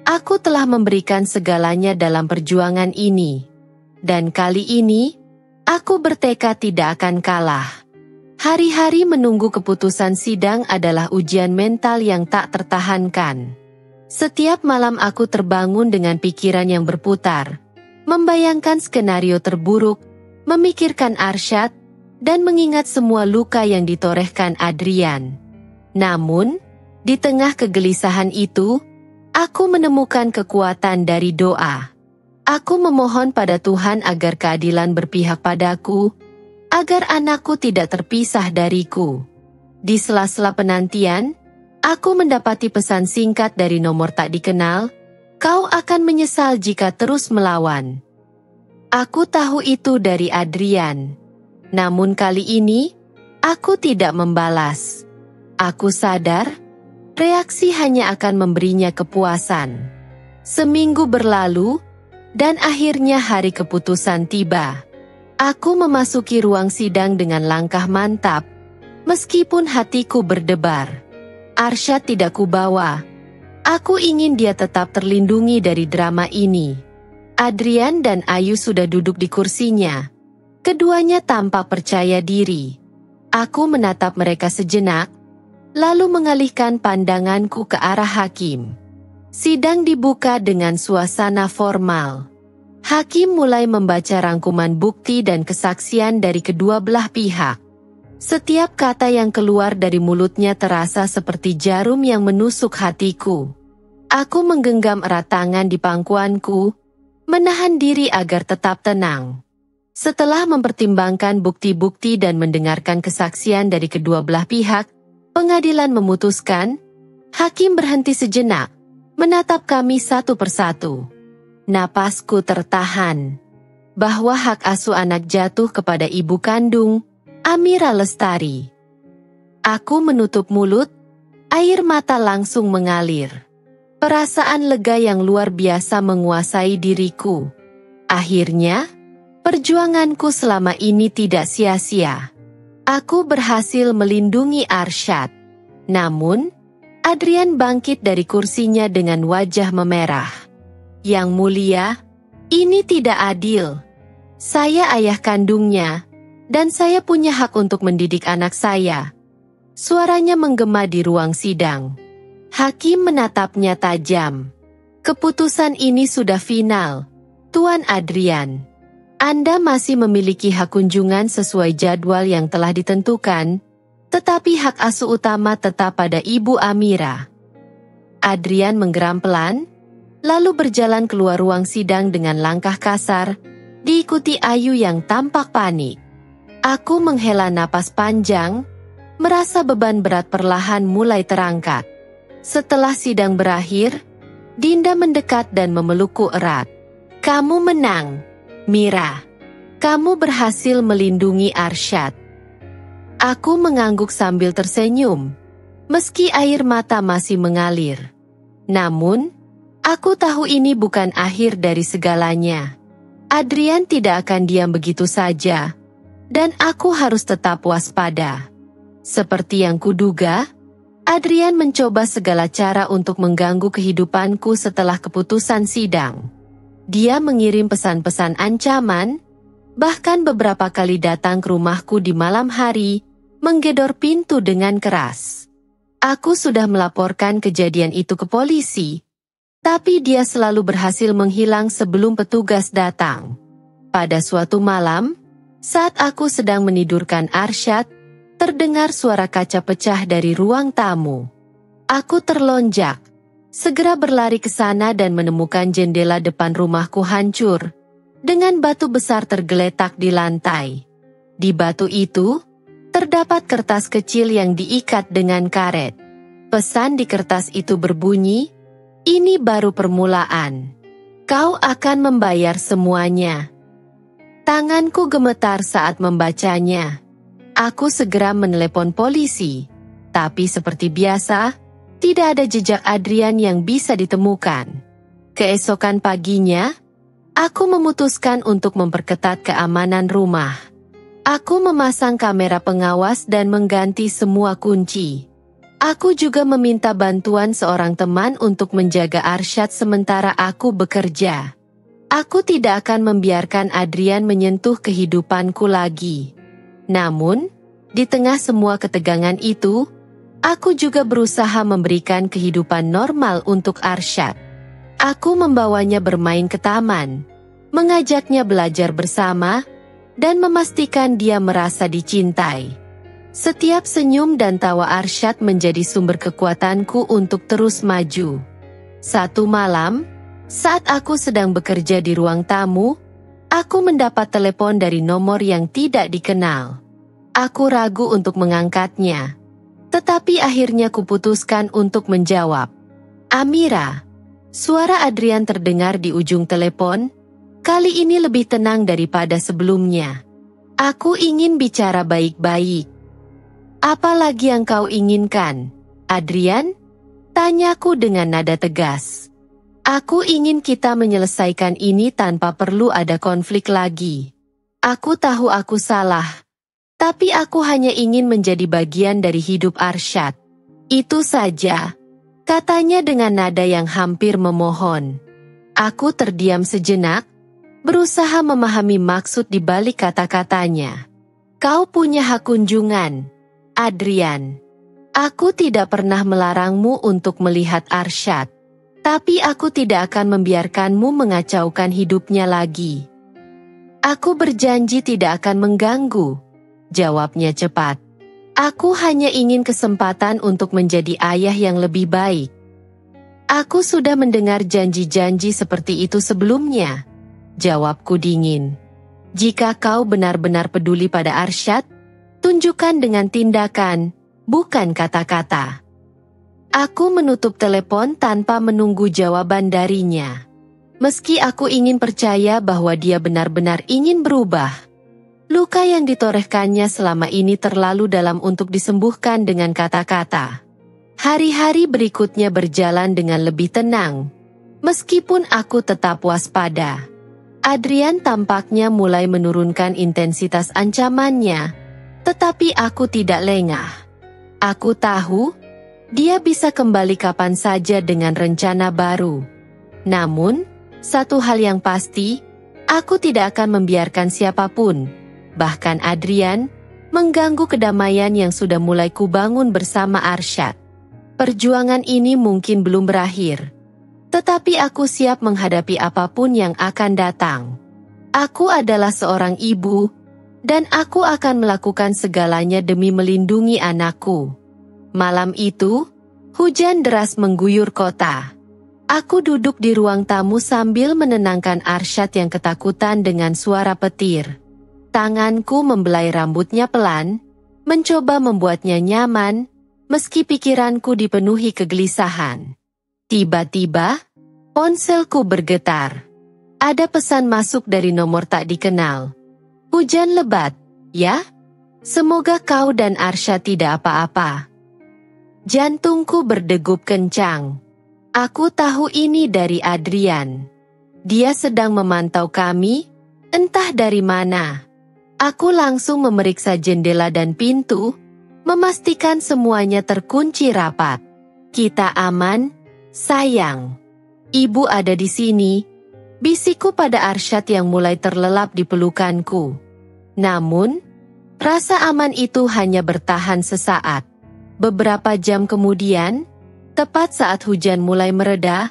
[SPEAKER 1] aku telah memberikan segalanya dalam perjuangan ini. Dan kali ini, aku bertekad tidak akan kalah. Hari-hari menunggu keputusan sidang adalah ujian mental yang tak tertahankan. Setiap malam aku terbangun dengan pikiran yang berputar, membayangkan skenario terburuk, memikirkan Arsyad, dan mengingat semua luka yang ditorehkan Adrian. Namun, di tengah kegelisahan itu, aku menemukan kekuatan dari doa. Aku memohon pada Tuhan agar keadilan berpihak padaku, agar anakku tidak terpisah dariku. Di sela-sela penantian, aku mendapati pesan singkat dari nomor tak dikenal, "Kau akan menyesal jika terus melawan." Aku tahu itu dari Adrian. Namun kali ini, aku tidak membalas. Aku sadar, reaksi hanya akan memberinya kepuasan. Seminggu berlalu, dan akhirnya hari keputusan tiba. Aku memasuki ruang sidang dengan langkah mantap, meskipun hatiku berdebar. Arsyad tidak kubawa. Aku ingin dia tetap terlindungi dari drama ini. Adrian dan Ayu sudah duduk di kursinya. Keduanya tampak percaya diri. Aku menatap mereka sejenak, lalu mengalihkan pandanganku ke arah hakim. Sidang dibuka dengan suasana formal. Hakim mulai membaca rangkuman bukti dan kesaksian dari kedua belah pihak. Setiap kata yang keluar dari mulutnya terasa seperti jarum yang menusuk hatiku. Aku menggenggam erat tangan di pangkuanku, menahan diri agar tetap tenang. Setelah mempertimbangkan bukti-bukti dan mendengarkan kesaksian dari kedua belah pihak, pengadilan memutuskan. Hakim berhenti sejenak, menatap kami satu persatu. Napasku tertahan. Bahwa hak asuh anak jatuh kepada ibu kandung, Amira Lestari. Aku menutup mulut, air mata langsung mengalir. Perasaan lega yang luar biasa menguasai diriku. Akhirnya, perjuanganku selama ini tidak sia-sia. Aku berhasil melindungi Arsyad. Namun, Adrian bangkit dari kursinya dengan wajah memerah. Yang mulia, ini tidak adil. Saya ayah kandungnya, dan saya punya hak untuk mendidik anak saya. Suaranya menggema di ruang sidang. Hakim menatapnya tajam. Keputusan ini sudah final, Tuan Adrian. Anda masih memiliki hak kunjungan sesuai jadwal yang telah ditentukan, tetapi hak asuh utama tetap pada Ibu Amira. Adrian menggeram pelan, lalu berjalan keluar ruang sidang dengan langkah kasar, diikuti Ayu yang tampak panik. Aku menghela napas panjang, merasa beban berat perlahan mulai terangkat. Setelah sidang berakhir, Dinda mendekat dan memelukku erat. "Kamu menang, Mira. Kamu berhasil melindungi Arsyad." Aku mengangguk sambil tersenyum, meski air mata masih mengalir. Namun, aku tahu ini bukan akhir dari segalanya. Adrian tidak akan diam begitu saja, dan aku harus tetap waspada. Seperti yang kuduga, Adrian mencoba segala cara untuk mengganggu kehidupanku setelah keputusan sidang. Dia mengirim pesan-pesan ancaman, bahkan beberapa kali datang ke rumahku di malam hari, menggedor pintu dengan keras. Aku sudah melaporkan kejadian itu ke polisi, tapi dia selalu berhasil menghilang sebelum petugas datang. Pada suatu malam, saat aku sedang menidurkan Arsyad, terdengar suara kaca pecah dari ruang tamu. Aku terlonjak, segera berlari ke sana dan menemukan jendela depan rumahku hancur, dengan batu besar tergeletak di lantai. Di batu itu, terdapat kertas kecil yang diikat dengan karet. Pesan di kertas itu berbunyi, "Ini baru permulaan. Kau akan membayar semuanya." Tanganku gemetar saat membacanya. Aku segera menelepon polisi, tapi seperti biasa, tidak ada jejak Adrian yang bisa ditemukan. Keesokan paginya, aku memutuskan untuk memperketat keamanan rumah. Aku memasang kamera pengawas dan mengganti semua kunci. Aku juga meminta bantuan seorang teman untuk menjaga Arsyad sementara aku bekerja. Aku tidak akan membiarkan Adrian menyentuh kehidupanku lagi. Namun, di tengah semua ketegangan itu, aku juga berusaha memberikan kehidupan normal untuk Arsyad. Aku membawanya bermain ke taman, mengajaknya belajar bersama, dan memastikan dia merasa dicintai. Setiap senyum dan tawa Arsyad menjadi sumber kekuatanku untuk terus maju. Satu malam, saat aku sedang bekerja di ruang tamu, aku mendapat telepon dari nomor yang tidak dikenal. Aku ragu untuk mengangkatnya, tetapi akhirnya kuputuskan untuk menjawab. "Amira." Suara Adrian terdengar di ujung telepon, kali ini lebih tenang daripada sebelumnya. "Aku ingin bicara baik-baik." "Apa lagi yang kau inginkan, Adrian?" tanyaku dengan nada tegas. "Aku ingin kita menyelesaikan ini tanpa perlu ada konflik lagi. Aku tahu aku salah, tapi aku hanya ingin menjadi bagian dari hidup Arsyad. Itu saja," katanya dengan nada yang hampir memohon. Aku terdiam sejenak, berusaha memahami maksud di balik kata-katanya. "Kau punya hak kunjungan, Adrian. Aku tidak pernah melarangmu untuk melihat Arsyad. Tapi aku tidak akan membiarkanmu mengacaukan hidupnya lagi." "Aku berjanji tidak akan mengganggu," jawabnya cepat. "Aku hanya ingin kesempatan untuk menjadi ayah yang lebih baik." "Aku sudah mendengar janji-janji seperti itu sebelumnya," jawabku dingin. "Jika kau benar-benar peduli pada Arsyad, tunjukkan dengan tindakan, bukan kata-kata." Aku menutup telepon tanpa menunggu jawaban darinya. Meski aku ingin percaya bahwa dia benar-benar ingin berubah, luka yang ditorehkannya selama ini terlalu dalam untuk disembuhkan dengan kata-kata. Hari-hari berikutnya berjalan dengan lebih tenang, meskipun aku tetap waspada. Adrian tampaknya mulai menurunkan intensitas ancamannya, tetapi aku tidak lengah. Aku tahu dia bisa kembali kapan saja dengan rencana baru. Namun, satu hal yang pasti, aku tidak akan membiarkan siapapun, bahkan Adrian, mengganggu kedamaian yang sudah mulai kubangun bersama Arsyad. Perjuangan ini mungkin belum berakhir, tetapi aku siap menghadapi apapun yang akan datang. Aku adalah seorang ibu, dan aku akan melakukan segalanya demi melindungi anakku. Malam itu, hujan deras mengguyur kota. Aku duduk di ruang tamu sambil menenangkan Arsyad yang ketakutan dengan suara petir. Tanganku membelai rambutnya pelan, mencoba membuatnya nyaman, meski pikiranku dipenuhi kegelisahan. Tiba-tiba, ponselku bergetar. Ada pesan masuk dari nomor tak dikenal. Hujan lebat, ya? Semoga kau dan Arsyad tidak apa-apa. Jantungku berdegup kencang. Aku tahu ini dari Adrian. Dia sedang memantau kami, entah dari mana. Aku langsung memeriksa jendela dan pintu, memastikan semuanya terkunci rapat. Kita aman, sayang. Ibu ada di sini, bisikku pada Arsyad yang mulai terlelap di pelukanku. Namun, rasa aman itu hanya bertahan sesaat. Beberapa jam kemudian, tepat saat hujan mulai mereda,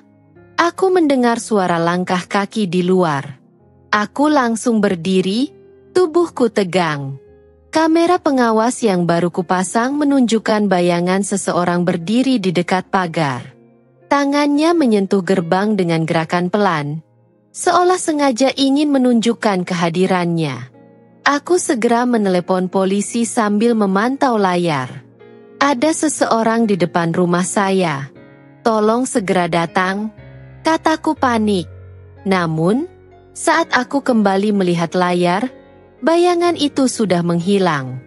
[SPEAKER 1] aku mendengar suara langkah kaki di luar. Aku langsung berdiri, tubuhku tegang. Kamera pengawas yang baru kupasang menunjukkan bayangan seseorang berdiri di dekat pagar. Tangannya menyentuh gerbang dengan gerakan pelan, seolah sengaja ingin menunjukkan kehadirannya. Aku segera menelepon polisi sambil memantau layar. Ada seseorang di depan rumah saya. Tolong segera datang, kataku panik. Namun, saat aku kembali melihat layar, bayangan itu sudah menghilang.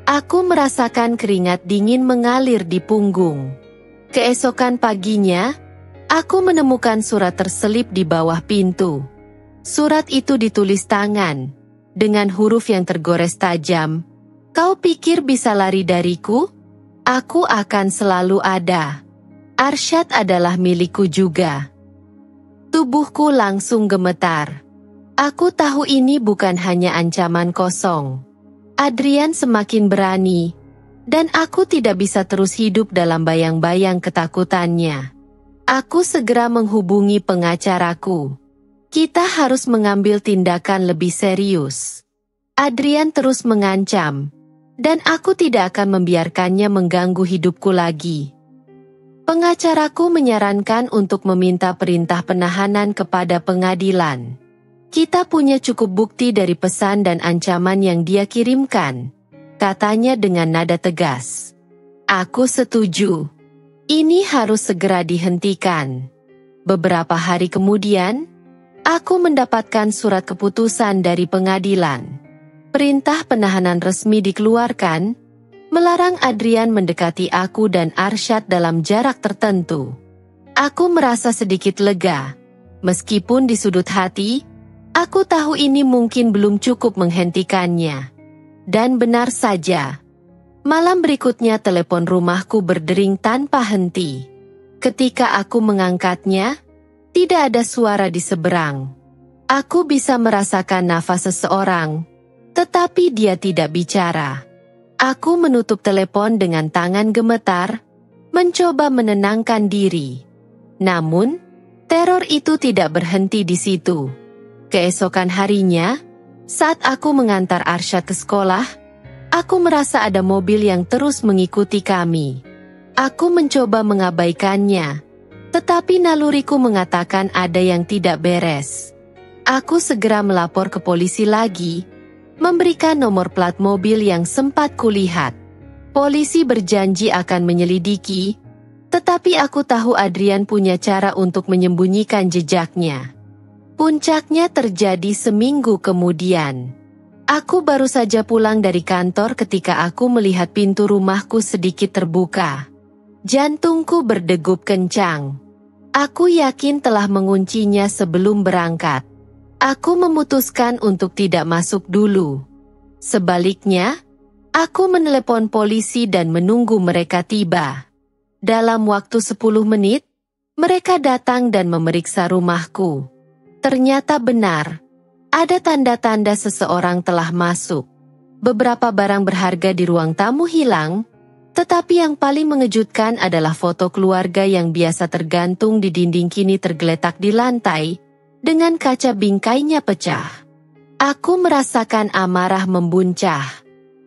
[SPEAKER 1] Aku merasakan keringat dingin mengalir di punggung. Keesokan paginya, aku menemukan surat terselip di bawah pintu. Surat itu ditulis tangan, dengan huruf yang tergores tajam. Kau pikir bisa lari dariku? Aku akan selalu ada. Arsyad adalah milikku juga. Tubuhku langsung gemetar. Aku tahu ini bukan hanya ancaman kosong. Adrian semakin berani, dan aku tidak bisa terus hidup dalam bayang-bayang ketakutannya. Aku segera menghubungi pengacaraku. Kita harus mengambil tindakan lebih serius. Adrian terus mengancam, dan aku tidak akan membiarkannya mengganggu hidupku lagi. Pengacaraku menyarankan untuk meminta perintah penahanan kepada pengadilan. Kita punya cukup bukti dari pesan dan ancaman yang dia kirimkan, katanya dengan nada tegas. Aku setuju. Ini harus segera dihentikan. Beberapa hari kemudian, aku mendapatkan surat keputusan dari pengadilan. Perintah penahanan resmi dikeluarkan, melarang Adrian mendekati aku dan Arsyad dalam jarak tertentu. Aku merasa sedikit lega, meskipun di sudut hati, aku tahu ini mungkin belum cukup menghentikannya. Dan benar saja. Malam berikutnya telepon rumahku berdering tanpa henti. Ketika aku mengangkatnya, tidak ada suara di seberang. Aku bisa merasakan nafas seseorang, tetapi dia tidak bicara. Aku menutup telepon dengan tangan gemetar, mencoba menenangkan diri. Namun, teror itu tidak berhenti di situ. Keesokan harinya, saat aku mengantar Arsyad ke sekolah, aku merasa ada mobil yang terus mengikuti kami. Aku mencoba mengabaikannya, tetapi naluriku mengatakan ada yang tidak beres. Aku segera melapor ke polisi lagi, memberikan nomor plat mobil yang sempat kulihat. Polisi berjanji akan menyelidiki, tetapi aku tahu Adrian punya cara untuk menyembunyikan jejaknya. Puncaknya terjadi seminggu kemudian. Aku baru saja pulang dari kantor ketika aku melihat pintu rumahku sedikit terbuka. Jantungku berdegup kencang. Aku yakin telah menguncinya sebelum berangkat. Aku memutuskan untuk tidak masuk dulu. Sebaliknya, aku menelepon polisi dan menunggu mereka tiba. Dalam waktu 10 menit, mereka datang dan memeriksa rumahku. Ternyata benar, ada tanda-tanda seseorang telah masuk. Beberapa barang berharga di ruang tamu hilang, tetapi yang paling mengejutkan adalah foto keluarga yang biasa tergantung di dinding kini tergeletak di lantai, dengan kaca bingkainya pecah. Aku merasakan amarah membuncah.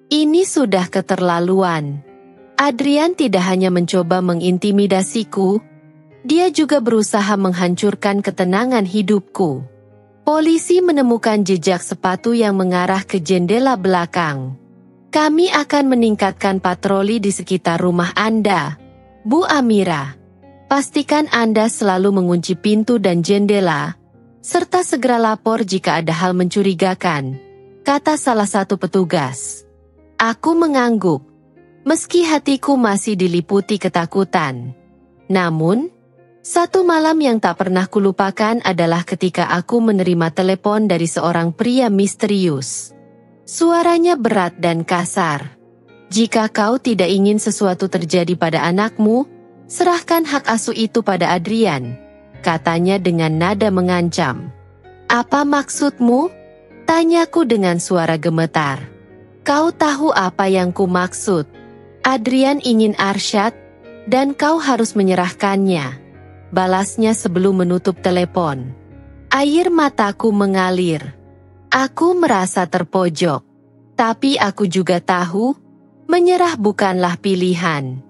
[SPEAKER 1] Ini sudah keterlaluan. Adrian tidak hanya mencoba mengintimidasiku, dia juga berusaha menghancurkan ketenangan hidupku. Polisi menemukan jejak sepatu yang mengarah ke jendela belakang. Kami akan meningkatkan patroli di sekitar rumah Anda, Bu Amira. Pastikan Anda selalu mengunci pintu dan jendela, serta segera lapor jika ada hal mencurigakan, kata salah satu petugas. Aku mengangguk, meski hatiku masih diliputi ketakutan. Namun, satu malam yang tak pernah kulupakan adalah ketika aku menerima telepon dari seorang pria misterius. Suaranya berat dan kasar. Jika kau tidak ingin sesuatu terjadi pada anakmu, serahkan hak asuh itu pada Adrian, katanya dengan nada mengancam. Apa maksudmu? Tanyaku dengan suara gemetar. Kau tahu apa yang ku maksud. Adrian ingin Arsyad, dan kau harus menyerahkannya. Balasnya sebelum menutup telepon. Air mataku mengalir. Aku merasa terpojok. Tapi aku juga tahu, menyerah bukanlah pilihan.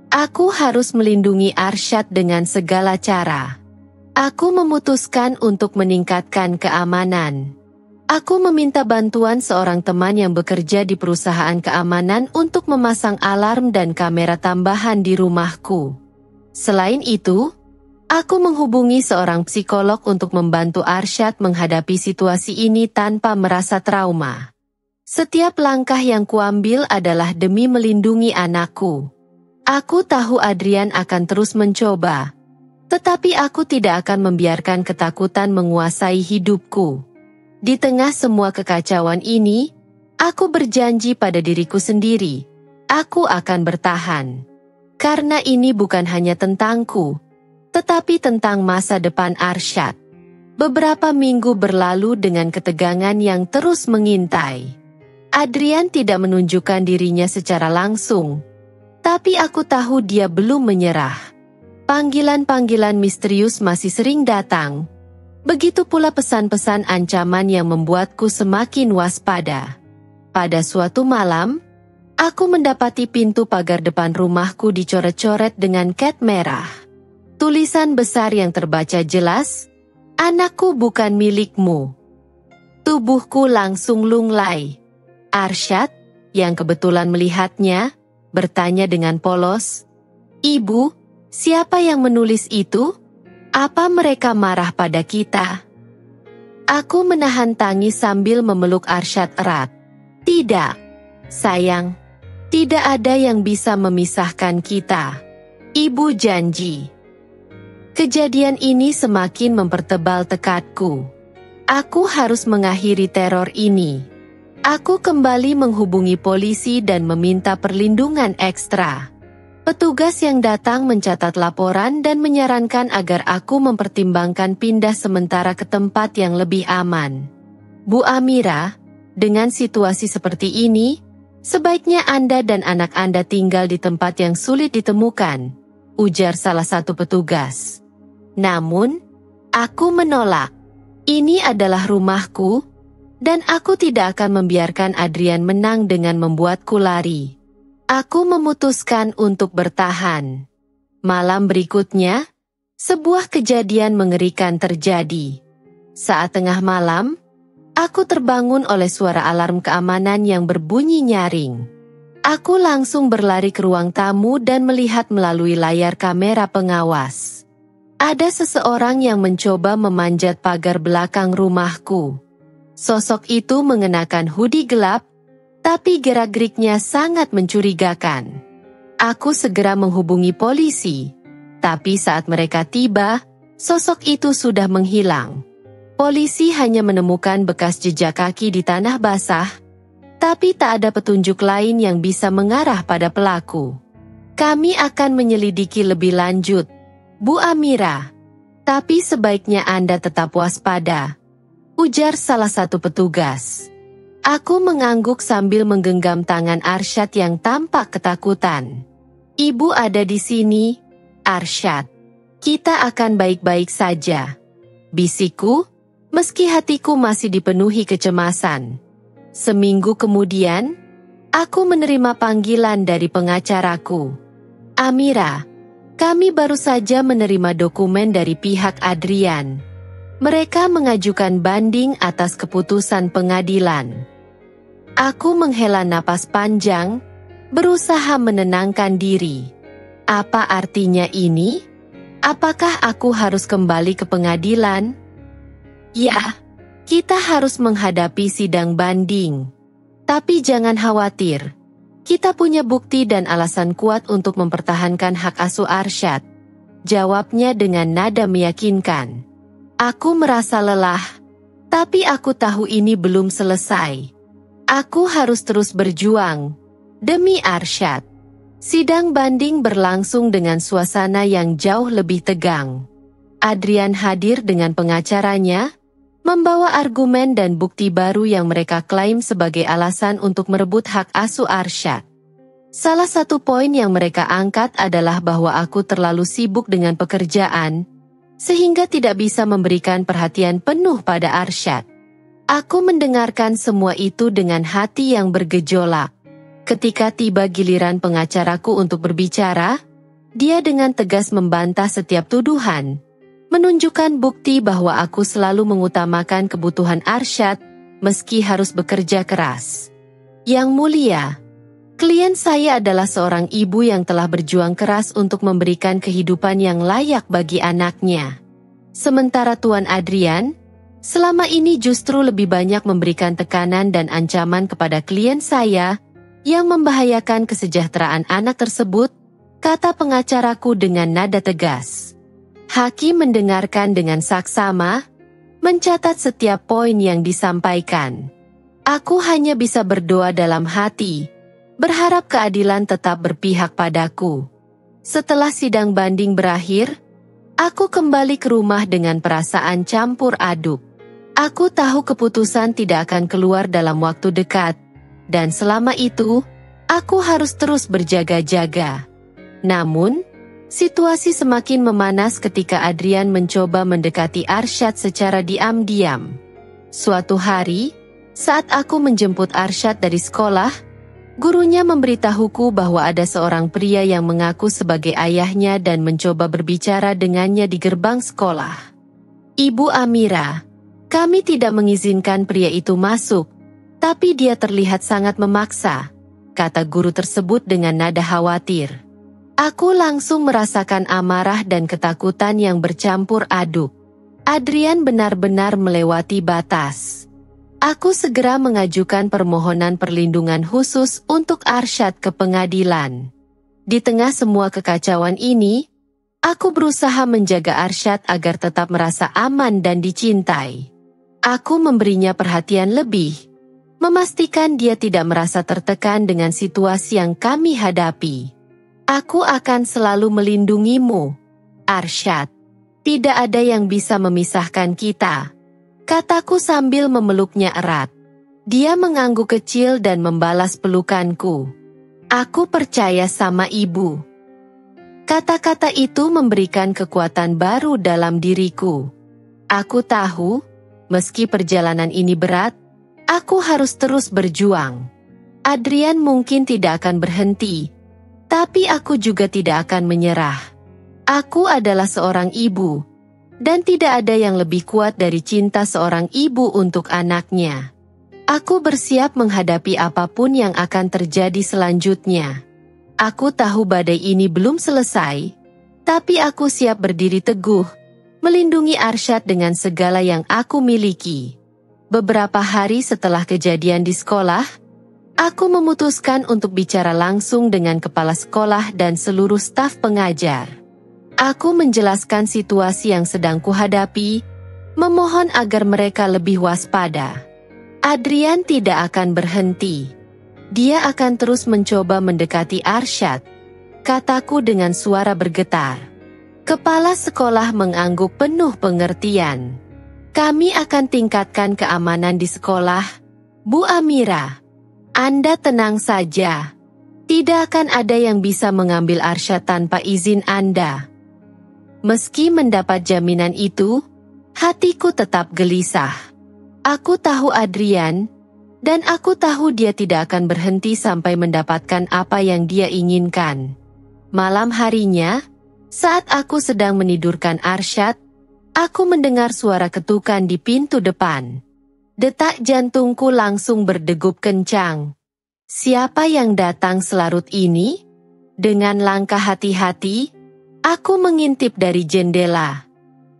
[SPEAKER 1] Aku harus melindungi Arsyad dengan segala cara. Aku memutuskan untuk meningkatkan keamanan. Aku meminta bantuan seorang teman yang bekerja di perusahaan keamanan untuk memasang alarm dan kamera tambahan di rumahku. Selain itu, aku menghubungi seorang psikolog untuk membantu Arsyad menghadapi situasi ini tanpa merasa trauma. Setiap langkah yang kuambil adalah demi melindungi anakku. Aku tahu Adrian akan terus mencoba, tetapi aku tidak akan membiarkan ketakutan menguasai hidupku. Di tengah semua kekacauan ini, aku berjanji pada diriku sendiri, aku akan bertahan. Karena ini bukan hanya tentangku, tetapi tentang masa depan Arsyad. Beberapa minggu berlalu dengan ketegangan yang terus mengintai. Adrian tidak menunjukkan dirinya secara langsung, tapi aku tahu dia belum menyerah. Panggilan-panggilan misterius masih sering datang. Begitu pula pesan-pesan ancaman yang membuatku semakin waspada. Pada suatu malam, aku mendapati pintu pagar depan rumahku dicoret-coret dengan cat merah. Tulisan besar yang terbaca jelas, "Anakku bukan milikmu." Tubuhku langsung lunglai. Arsyad, yang kebetulan melihatnya, bertanya dengan polos, "Ibu, siapa yang menulis itu? Apa mereka marah pada kita?" Aku menahan tangis sambil memeluk Arsyad erat. "Tidak, sayang. Tidak ada yang bisa memisahkan kita. Ibu janji." Kejadian ini semakin mempertebal tekadku. Aku harus mengakhiri teror ini. Aku kembali menghubungi polisi dan meminta perlindungan ekstra. Petugas yang datang mencatat laporan dan menyarankan agar aku mempertimbangkan pindah sementara ke tempat yang lebih aman. Bu Amira, dengan situasi seperti ini, sebaiknya Anda dan anak Anda tinggal di tempat yang sulit ditemukan, ujar salah satu petugas. Namun, aku menolak. Ini adalah rumahku, dan aku tidak akan membiarkan Adrian menang dengan membuatku lari. Aku memutuskan untuk bertahan. Malam berikutnya, sebuah kejadian mengerikan terjadi. Saat tengah malam, aku terbangun oleh suara alarm keamanan yang berbunyi nyaring. Aku langsung berlari ke ruang tamu dan melihat melalui layar kamera pengawas. Ada seseorang yang mencoba memanjat pagar belakang rumahku. Sosok itu mengenakan hoodie gelap, tapi gerak-geriknya sangat mencurigakan. Aku segera menghubungi polisi, tapi saat mereka tiba, sosok itu sudah menghilang. Polisi hanya menemukan bekas jejak kaki di tanah basah, tapi tak ada petunjuk lain yang bisa mengarah pada pelaku. Kami akan menyelidiki lebih lanjut, Bu Amira. Tapi sebaiknya Anda tetap waspada, ujar salah satu petugas. Aku mengangguk sambil menggenggam tangan Arsyad yang tampak ketakutan. Ibu ada di sini, Arsyad. Kita akan baik-baik saja, bisikku, meski hatiku masih dipenuhi kecemasan. Seminggu kemudian, aku menerima panggilan dari pengacaraku. Amira, kami baru saja menerima dokumen dari pihak Adrian. Mereka mengajukan banding atas keputusan pengadilan. Aku menghela napas panjang, berusaha menenangkan diri. Apa artinya ini? Apakah aku harus kembali ke pengadilan? Ya, kita harus menghadapi sidang banding. Tapi jangan khawatir. Kita punya bukti dan alasan kuat untuk mempertahankan hak asuh Arsyad. Jawabnya dengan nada meyakinkan. Aku merasa lelah, tapi aku tahu ini belum selesai. Aku harus terus berjuang demi Arsyad. Sidang banding berlangsung dengan suasana yang jauh lebih tegang. Adrian hadir dengan pengacaranya, membawa argumen dan bukti baru yang mereka klaim sebagai alasan untuk merebut hak asuh Arsyad. Salah satu poin yang mereka angkat adalah bahwa aku terlalu sibuk dengan pekerjaan, sehingga tidak bisa memberikan perhatian penuh pada Arsyad. Aku mendengarkan semua itu dengan hati yang bergejolak. Ketika tiba giliran pengacaraku untuk berbicara, dia dengan tegas membantah setiap tuduhan, menunjukkan bukti bahwa aku selalu mengutamakan kebutuhan Arsyad, meski harus bekerja keras. Yang mulia, klien saya adalah seorang ibu yang telah berjuang keras untuk memberikan kehidupan yang layak bagi anaknya. Sementara Tuan Adrian, selama ini justru lebih banyak memberikan tekanan dan ancaman kepada klien saya, yang membahayakan kesejahteraan anak tersebut, kata pengacaraku dengan nada tegas. Hakim mendengarkan dengan saksama, mencatat setiap poin yang disampaikan. Aku hanya bisa berdoa dalam hati, berharap keadilan tetap berpihak padaku. Setelah sidang banding berakhir, aku kembali ke rumah dengan perasaan campur aduk. Aku tahu keputusan tidak akan keluar dalam waktu dekat, dan selama itu, aku harus terus berjaga-jaga. Namun, situasi semakin memanas ketika Adrian mencoba mendekati Arsyad secara diam-diam. Suatu hari, saat aku menjemput Arsyad dari sekolah, gurunya memberitahuku bahwa ada seorang pria yang mengaku sebagai ayahnya dan mencoba berbicara dengannya di gerbang sekolah. Ibu Amira, kami tidak mengizinkan pria itu masuk, tapi dia terlihat sangat memaksa, kata guru tersebut dengan nada khawatir. Aku langsung merasakan amarah dan ketakutan yang bercampur aduk. Adrian benar-benar melewati batas. Aku segera mengajukan permohonan perlindungan khusus untuk Arsyad ke pengadilan. Di tengah semua kekacauan ini, aku berusaha menjaga Arsyad agar tetap merasa aman dan dicintai. Aku memberinya perhatian lebih, memastikan dia tidak merasa tertekan dengan situasi yang kami hadapi. Aku akan selalu melindungimu, Arsyad. Tidak ada yang bisa memisahkan kita, kataku sambil memeluknya erat. Dia mengangguk kecil dan membalas pelukanku. Aku percaya sama ibu. Kata-kata itu memberikan kekuatan baru dalam diriku. Aku tahu, meski perjalanan ini berat, aku harus terus berjuang. Adrian mungkin tidak akan berhenti, tapi aku juga tidak akan menyerah. Aku adalah seorang ibu, dan tidak ada yang lebih kuat dari cinta seorang ibu untuk anaknya. Aku bersiap menghadapi apapun yang akan terjadi selanjutnya. Aku tahu badai ini belum selesai, tapi aku siap berdiri teguh, melindungi Arsyad dengan segala yang aku miliki. Beberapa hari setelah kejadian di sekolah, aku memutuskan untuk bicara langsung dengan kepala sekolah dan seluruh staf pengajar. Aku menjelaskan situasi yang sedang kuhadapi, memohon agar mereka lebih waspada. Adrian tidak akan berhenti. Dia akan terus mencoba mendekati Arsyad, kataku dengan suara bergetar. Kepala sekolah mengangguk penuh pengertian. Kami akan tingkatkan keamanan di sekolah, Bu Amira. Anda tenang saja. Tidak akan ada yang bisa mengambil Arsyad tanpa izin Anda. Meski mendapat jaminan itu, hatiku tetap gelisah. Aku tahu Adrian, dan aku tahu dia tidak akan berhenti sampai mendapatkan apa yang dia inginkan. Malam harinya, saat aku sedang menidurkan Arsyad, aku mendengar suara ketukan di pintu depan. Detak jantungku langsung berdegup kencang. Siapa yang datang selarut ini? Dengan langkah hati-hati, aku mengintip dari jendela.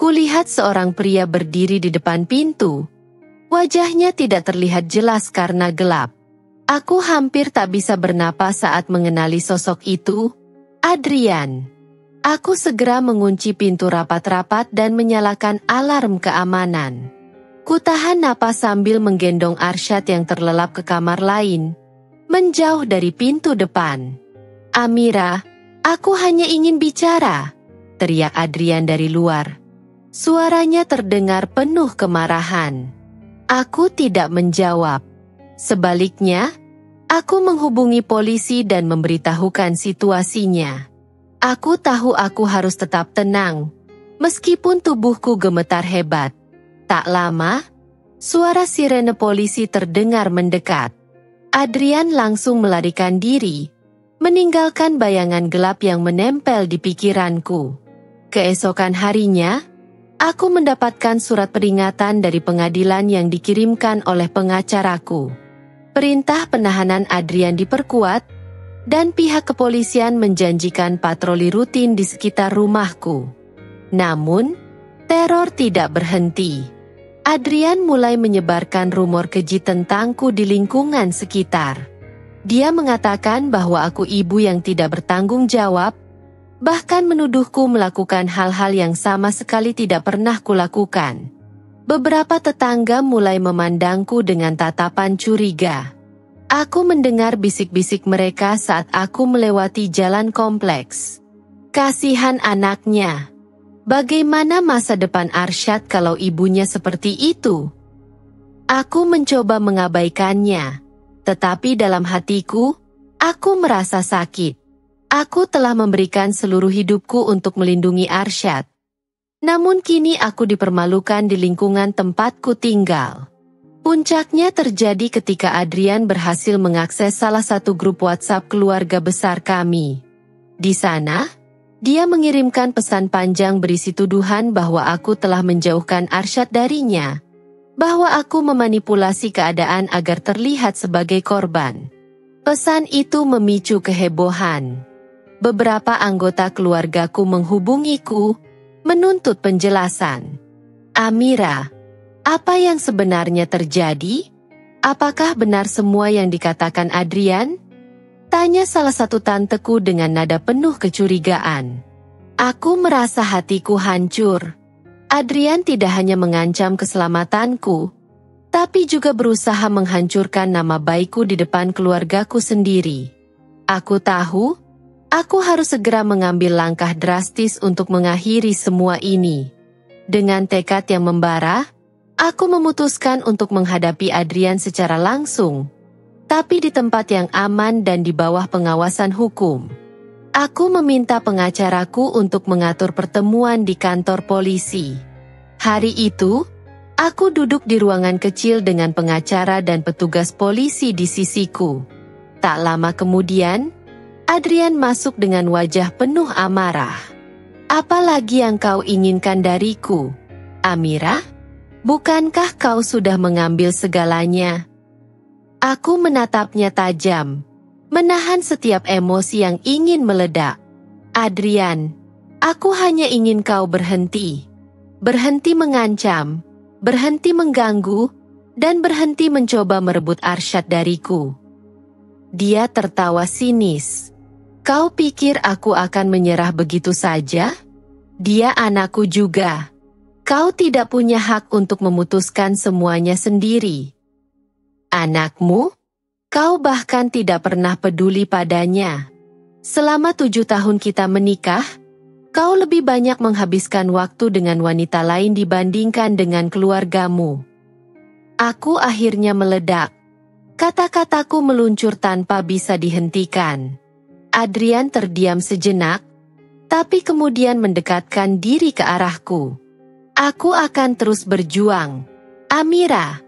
[SPEAKER 1] Kulihat seorang pria berdiri di depan pintu. Wajahnya tidak terlihat jelas karena gelap. Aku hampir tak bisa bernapas saat mengenali sosok itu, Adrian. Aku segera mengunci pintu rapat-rapat dan menyalakan alarm keamanan. Kutahan napas sambil menggendong Arsyad yang terlelap ke kamar lain, menjauh dari pintu depan. "Amira, aku hanya ingin bicara," teriak Adrian dari luar. Suaranya terdengar penuh kemarahan. Aku tidak menjawab. Sebaliknya, aku menghubungi polisi dan memberitahukan situasinya. Aku tahu aku harus tetap tenang, meskipun tubuhku gemetar hebat. Tak lama, suara sirene polisi terdengar mendekat. Adrian langsung melarikan diri, meninggalkan bayangan gelap yang menempel di pikiranku. Keesokan harinya, aku mendapatkan surat peringatan dari pengadilan yang dikirimkan oleh pengacaraku. Perintah penahanan Adrian diperkuat, dan pihak kepolisian menjanjikan patroli rutin di sekitar rumahku. Namun, teror tidak berhenti. Adrian mulai menyebarkan rumor keji tentangku di lingkungan sekitar. Dia mengatakan bahwa aku ibu yang tidak bertanggung jawab, bahkan menuduhku melakukan hal-hal yang sama sekali tidak pernah kulakukan. Beberapa tetangga mulai memandangku dengan tatapan curiga. Aku mendengar bisik-bisik mereka saat aku melewati jalan kompleks. Kasihan anaknya. Bagaimana masa depan Arsyad kalau ibunya seperti itu? Aku mencoba mengabaikannya, tetapi dalam hatiku, aku merasa sakit. Aku telah memberikan seluruh hidupku untuk melindungi Arsyad. Namun kini aku dipermalukan di lingkungan tempatku tinggal. Puncaknya terjadi ketika Adrian berhasil mengakses salah satu grup WhatsApp keluarga besar kami. Di sana, dia mengirimkan pesan panjang berisi tuduhan bahwa aku telah menjauhkan Arsyad darinya, bahwa aku memanipulasi keadaan agar terlihat sebagai korban. Pesan itu memicu kehebohan. Beberapa anggota keluargaku menghubungiku, menuntut penjelasan. "Amira, apa yang sebenarnya terjadi? Apakah benar semua yang dikatakan Adrian?" Tanya salah satu tanteku dengan nada penuh kecurigaan. Aku merasa hatiku hancur. Adrian tidak hanya mengancam keselamatanku, tapi juga berusaha menghancurkan nama baikku di depan keluargaku sendiri. Aku tahu, aku harus segera mengambil langkah drastis untuk mengakhiri semua ini. Dengan tekad yang membara, aku memutuskan untuk menghadapi Adrian secara langsung, tapi di tempat yang aman dan di bawah pengawasan hukum. Aku meminta pengacaraku untuk mengatur pertemuan di kantor polisi. Hari itu, aku duduk di ruangan kecil dengan pengacara dan petugas polisi di sisiku. Tak lama kemudian, Adrian masuk dengan wajah penuh amarah. "Apa lagi yang kau inginkan dariku, Amira? Bukankah kau sudah mengambil segalanya?" Aku menatapnya tajam, menahan setiap emosi yang ingin meledak. "Adrian, aku hanya ingin kau berhenti. Berhenti mengancam, berhenti mengganggu, dan berhenti mencoba merebut Arsyad dariku." Dia tertawa sinis. "Kau pikir aku akan menyerah begitu saja? Dia anakku juga. Kau tidak punya hak untuk memutuskan semuanya sendiri. Anakmu? Kau bahkan tidak pernah peduli padanya. Selama 7 tahun kita menikah, kau lebih banyak menghabiskan waktu dengan wanita lain dibandingkan dengan keluargamu." Aku akhirnya meledak. Kata-kataku meluncur tanpa bisa dihentikan. Adrian terdiam sejenak, tapi kemudian mendekatkan diri ke arahku. "Aku akan terus berjuang. Amira,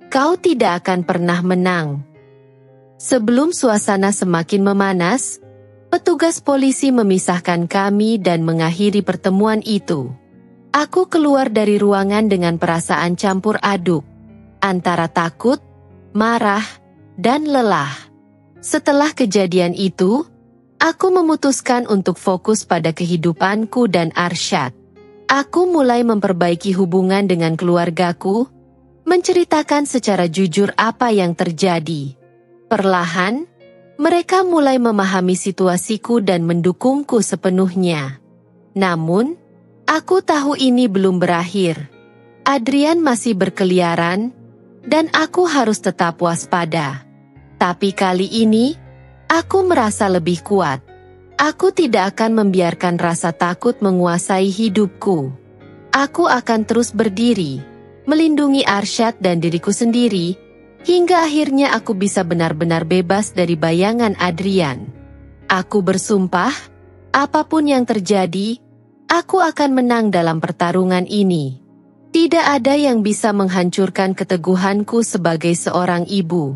[SPEAKER 1] kau tidak akan pernah menang." Sebelum suasana semakin memanas, petugas polisi memisahkan kami dan mengakhiri pertemuan itu. Aku keluar dari ruangan dengan perasaan campur aduk. antara takut, marah, dan lelah. Setelah kejadian itu, aku memutuskan untuk fokus pada kehidupanku dan Arsyad. Aku mulai memperbaiki hubungan dengan keluargaku, menceritakan secara jujur apa yang terjadi. Perlahan, mereka mulai memahami situasiku dan mendukungku sepenuhnya. Namun, aku tahu ini belum berakhir. Adrian masih berkeliaran, dan aku harus tetap waspada. Tapi kali ini, aku merasa lebih kuat. Aku tidak akan membiarkan rasa takut menguasai hidupku. Aku akan terus berdiri, melindungi Arsyad dan diriku sendiri, hingga akhirnya aku bisa benar-benar bebas dari bayangan Adrian. Aku bersumpah, apapun yang terjadi, aku akan menang dalam pertarungan ini. Tidak ada yang bisa menghancurkan keteguhanku sebagai seorang ibu.